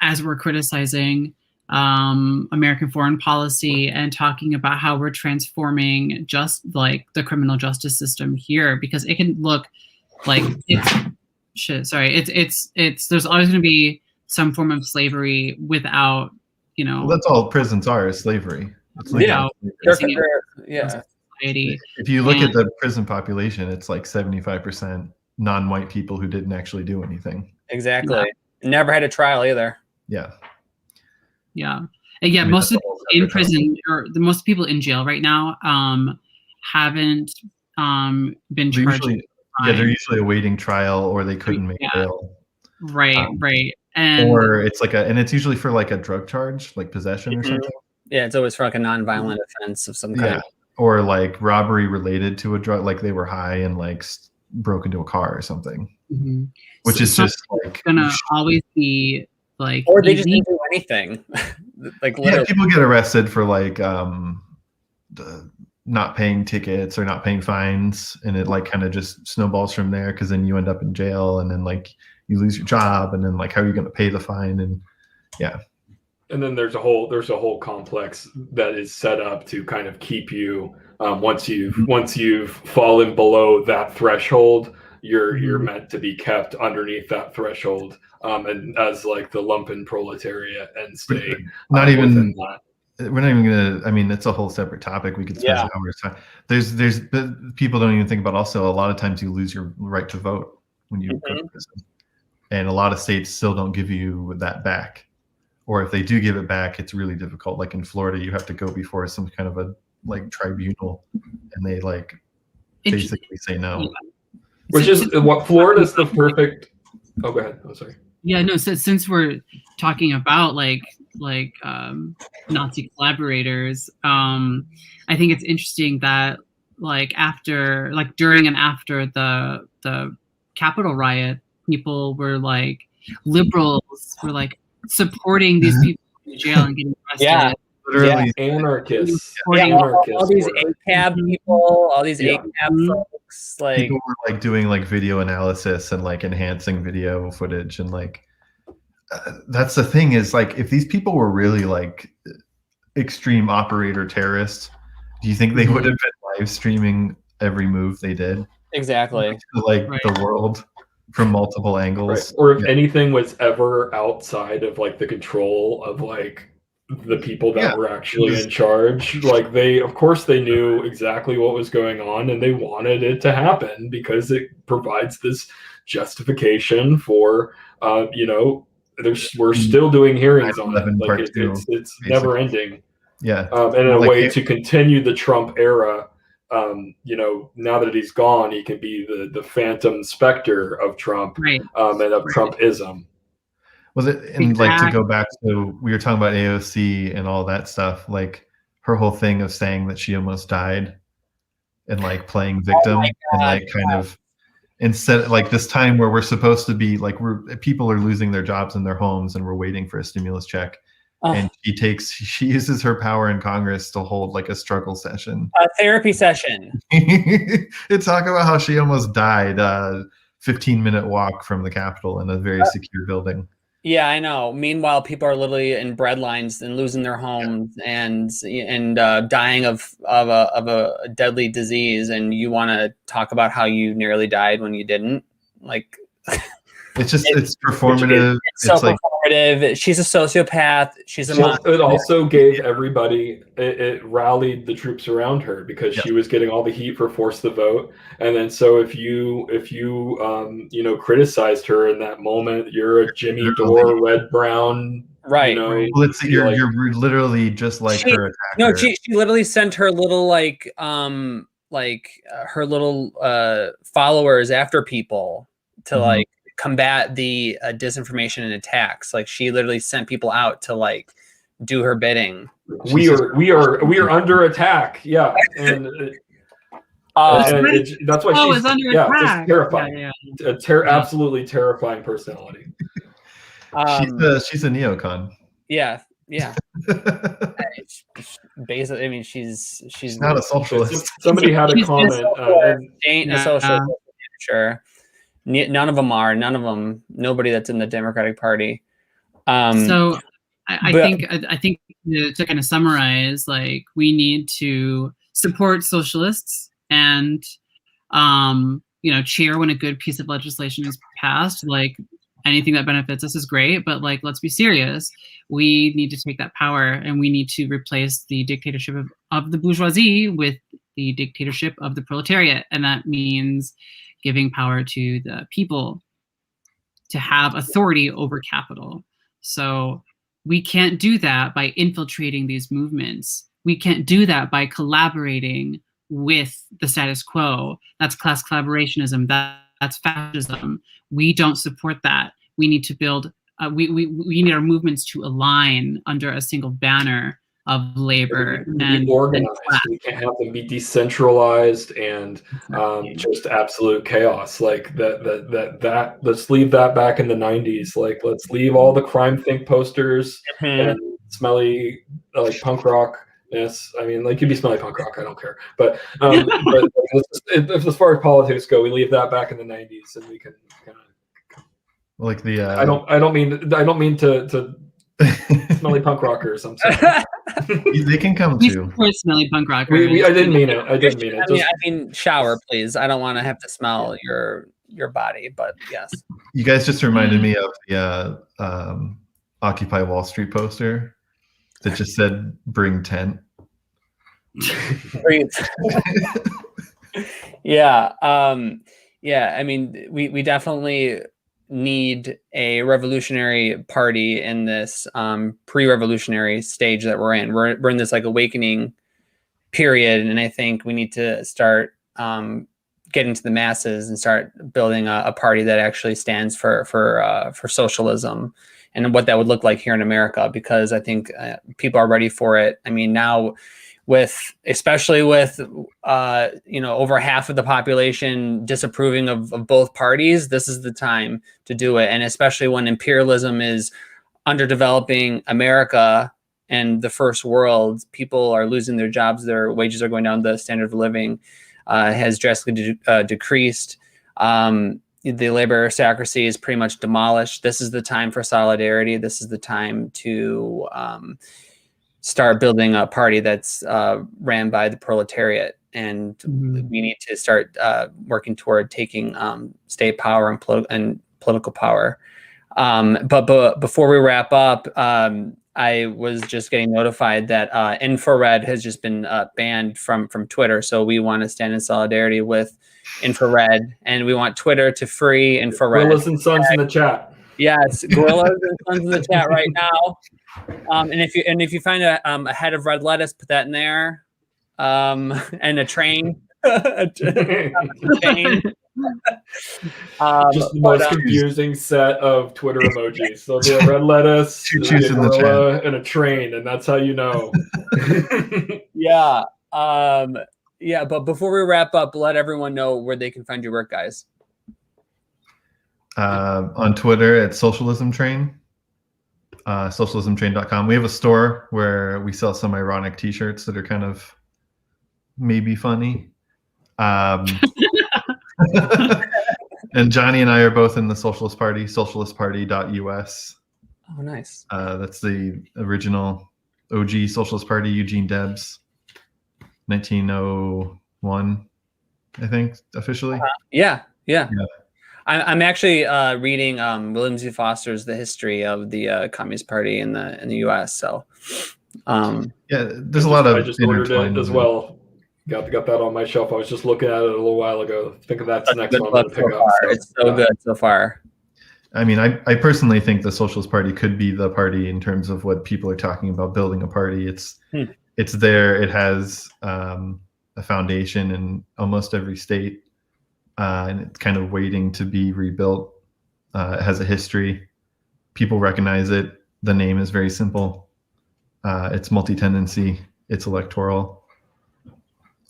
as we're criticizing American foreign policy and talking about how we're transforming just like the criminal justice system here, because it can look like it's there's always going to be some form of slavery without you know. Well, that's all prisons are, is slavery. It's like society. If you look at the prison population, it's like 75% non-white people who didn't actually do anything. Exactly. Yeah. Never had a trial either. Yeah. Yeah. And yeah, most of the people in prison, or the most people in jail right now, haven't been charged. They're usually awaiting trial, or they couldn't make bail. Right, right. And or it's like and it's usually for like a drug charge, like possession or something. Yeah, it's always for like a non-violent offense of some kind. Yeah. Or like robbery related to a drug, like they were high and like broke into a car or something. Mm-hmm. Which is just like gonna always be like, or they just didn't do anything. Like literally. Yeah, people get arrested for like not paying tickets or not paying fines, and it like kind of just snowballs from there, because then you end up in jail, and then like you lose your job, and then like how are you going to pay the fine? And yeah. And then there's a whole complex that is set up to kind of keep you once you've fallen below that threshold, you're meant to be kept underneath that threshold, and as like the lumpen proletariat and stay not even that. We're not even gonna. I mean, it's a whole separate topic. We could spend hours talking. There's people don't even think about. Also, a lot of times you lose your right to vote when you go to prison, and a lot of states still don't give you that back. Or if they do give it back, it's really difficult. Like in Florida, you have to go before some kind of a like tribunal, and they like basically say no. Which is what Florida's the perfect. Oh, go ahead. Oh, sorry. Yeah, no. So since we're talking about like Nazi collaborators, I think it's interesting that like during and after the Capitol riot, people were like, liberals were like supporting these people in jail and getting arrested. Yeah. Literally anarchists. All these ACAB people, all these ACAB folks, like people were like doing like video analysis and like enhancing video footage, and like that's the thing is like if these people were really like extreme operator terrorists, do you think they would have been live streaming every move they did? Exactly. Like the world from multiple angles. Right. Or if anything was ever outside of like the control of like the people that were actually in charge, like of course they knew exactly what was going on, and they wanted it to happen because it provides this justification for we're still doing hearings on it. Like it's never ending. Yeah. And in a way to continue the Trump era, now that he's gone, he can be the phantom specter of Trump, and of Trumpism. Was it and like to go back to we were talking about AOC and all that stuff, like her whole thing of saying that she almost died and like playing victim and like kind of instead like this time where we're supposed to be like people are losing their jobs in their homes and we're waiting for a stimulus check. And she uses her power in Congress to hold like a struggle session, a therapy session. To talk about how she almost died 15-minute walk from the Capitol in a very secure building. Yeah, I know. Meanwhile, people are literally in bread lines and losing their homes and dying of a deadly disease, and you want to talk about how you nearly died when you didn't? Like, it's performative. It's so performative. She's a sociopath. She's a It also gave everybody. It rallied the troops around her because she was getting all the heat for force the vote, and then so if you criticized her in that moment, you're a Jimmy Dore, red brown. Right. Well, you're literally just like her attacker. No, she literally sent her little her little followers after people to like combat the disinformation and attacks. Like she literally sent people out to like do her bidding. We are under attack. Yeah, and that's why she's under attack. Just terrifying. Absolutely terrifying personality. She's a neocon. Yeah. Basically, I mean, she's not a socialist. Somebody had a comment. Ain't a socialist. Sure. None of them are. Nobody that's in the Democratic Party. So I think to kind of summarize, like we need to support socialists and cheer when a good piece of legislation is passed. Like anything that benefits us is great, but like, let's be serious. We need to take that power, and we need to replace the dictatorship of the bourgeoisie with the dictatorship of the proletariat. And that means giving power to the people to have authority over capital. So we can't do that by infiltrating these movements. We can't do that by collaborating with the status quo. That's class collaborationism. That's fascism. We don't support that. We need to build, we need our movements to align under a single banner of labor and organized. We can't have them be decentralized and just absolute chaos. Like that. Let's leave that back in the 90s. Like, let's leave all the crime think posters and smelly like punk rock. Yes, I mean, like, you be smelly punk rock. I don't care. But as far as politics go, we leave that back in the 90s, and we can kind of like the. I don't mean to smelly punk rockers. I'm sorry. They can come too. Smelly punk rockers. I didn't mean it. I didn't mean it. I mean, shower, please. I don't want to have to smell your body, but yes. You guys just reminded me of the Occupy Wall Street poster that just said "Bring tent." Yeah. I mean, we definitely need a revolutionary party in this pre-revolutionary stage that we're in. We're in this like awakening period, and I think we need to start getting to the masses and start building a party that actually stands for socialism, and what that would look like here in America, because I think people are ready for it. I mean, now especially with over half of the population disapproving of both parties, this is the time to do it. And especially when imperialism is underdeveloping America and the first world, people are losing their jobs, their wages are going down, the standard of living has drastically decreased. The labor aristocracy is pretty much demolished. This is the time for solidarity. This is the time to start building a party that's ran by the proletariat. And we need to start working toward taking state power and political power. But before we wrap up, I was just getting notified that infrared has just been banned from Twitter. So we want to stand in solidarity with infrared, and we want Twitter to free infrared. Gorillas and Sons in the chat. Yes, Gorillas and Sons in the chat right now. And if you find a head of red lettuce, put that in there. And a train. A train. Just the most confusing set of Twitter emojis. So there'll be a red lettuce, a gorilla, and a train, and that's how you know. Yeah. But before we wrap up, let everyone know where they can find your work, guys. On Twitter at Socialism Train, socialismtrain.com. We have a store where we sell some ironic T-shirts that are kind of maybe funny. And Johnny and I are both in the Socialist Party, socialistparty.us. Oh, nice. That's the original OG Socialist Party, Eugene Debs, 1901, I think, officially. Yeah. I'm actually reading William Z. Foster's The History of the Communist Party in the U.S. So, there's a lot of. I just ordered it as well. Got that on my shelf. I was just looking at it a little while ago. I think that's the next one I'm going to pick up. So, it's so good so far. I mean, I personally think the Socialist Party could be the party in terms of what people are talking about building a party. It's there. It has a foundation in almost every state, and it's kind of waiting to be rebuilt. It has a history. People recognize it. The name is very simple. It's multi-tendency. It's electoral.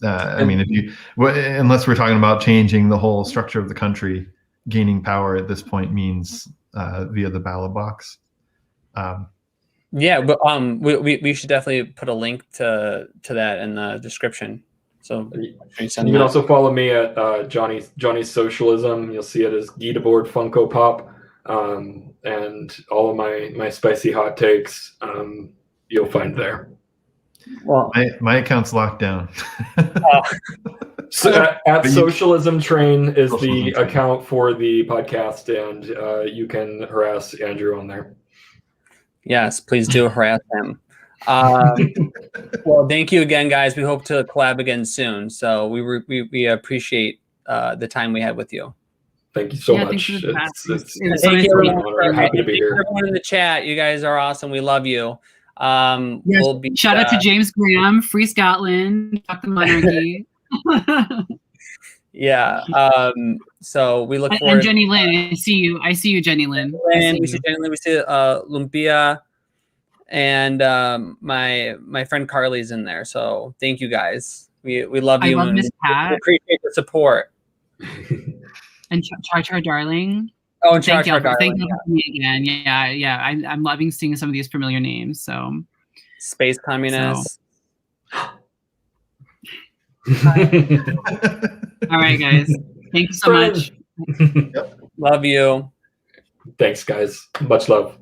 I mean, unless we're talking about changing the whole structure of the country, gaining power at this point means via the ballot box. But we should definitely put a link to that in the description. So you can also follow me at Johnny's Socialism. You'll see it as Guideboard Funko Pop, and all of my spicy hot takes you'll find there. Well, my account's locked down. So at Socialism Train is the account for the podcast, and you can harass Andrew on there. Yes, please do harass him. Well, thank you again, guys. We hope to collab again soon. So we appreciate the time we had with you. Thank you so much. Thank you, everyone. Happy to be here. Everyone in the chat, you guys are awesome. We love you. Shout out to James Graham, Free Scotland, fuck the monarchy. Yeah. So we look forward. And Jenny Lynn, I see you, Jenny Lynn. We see Jenny Lynn. We see Lumpia, and my friend Carly's in there. So thank you guys. We love you. I love Miss Pat. We appreciate the support. And Char Darling. Oh, and Char Darling. Thank you for me again. Yeah. I'm loving seeing some of these familiar names. So Space Communists. All right, guys. Thank you so much. Love you. Thanks, guys. Much love.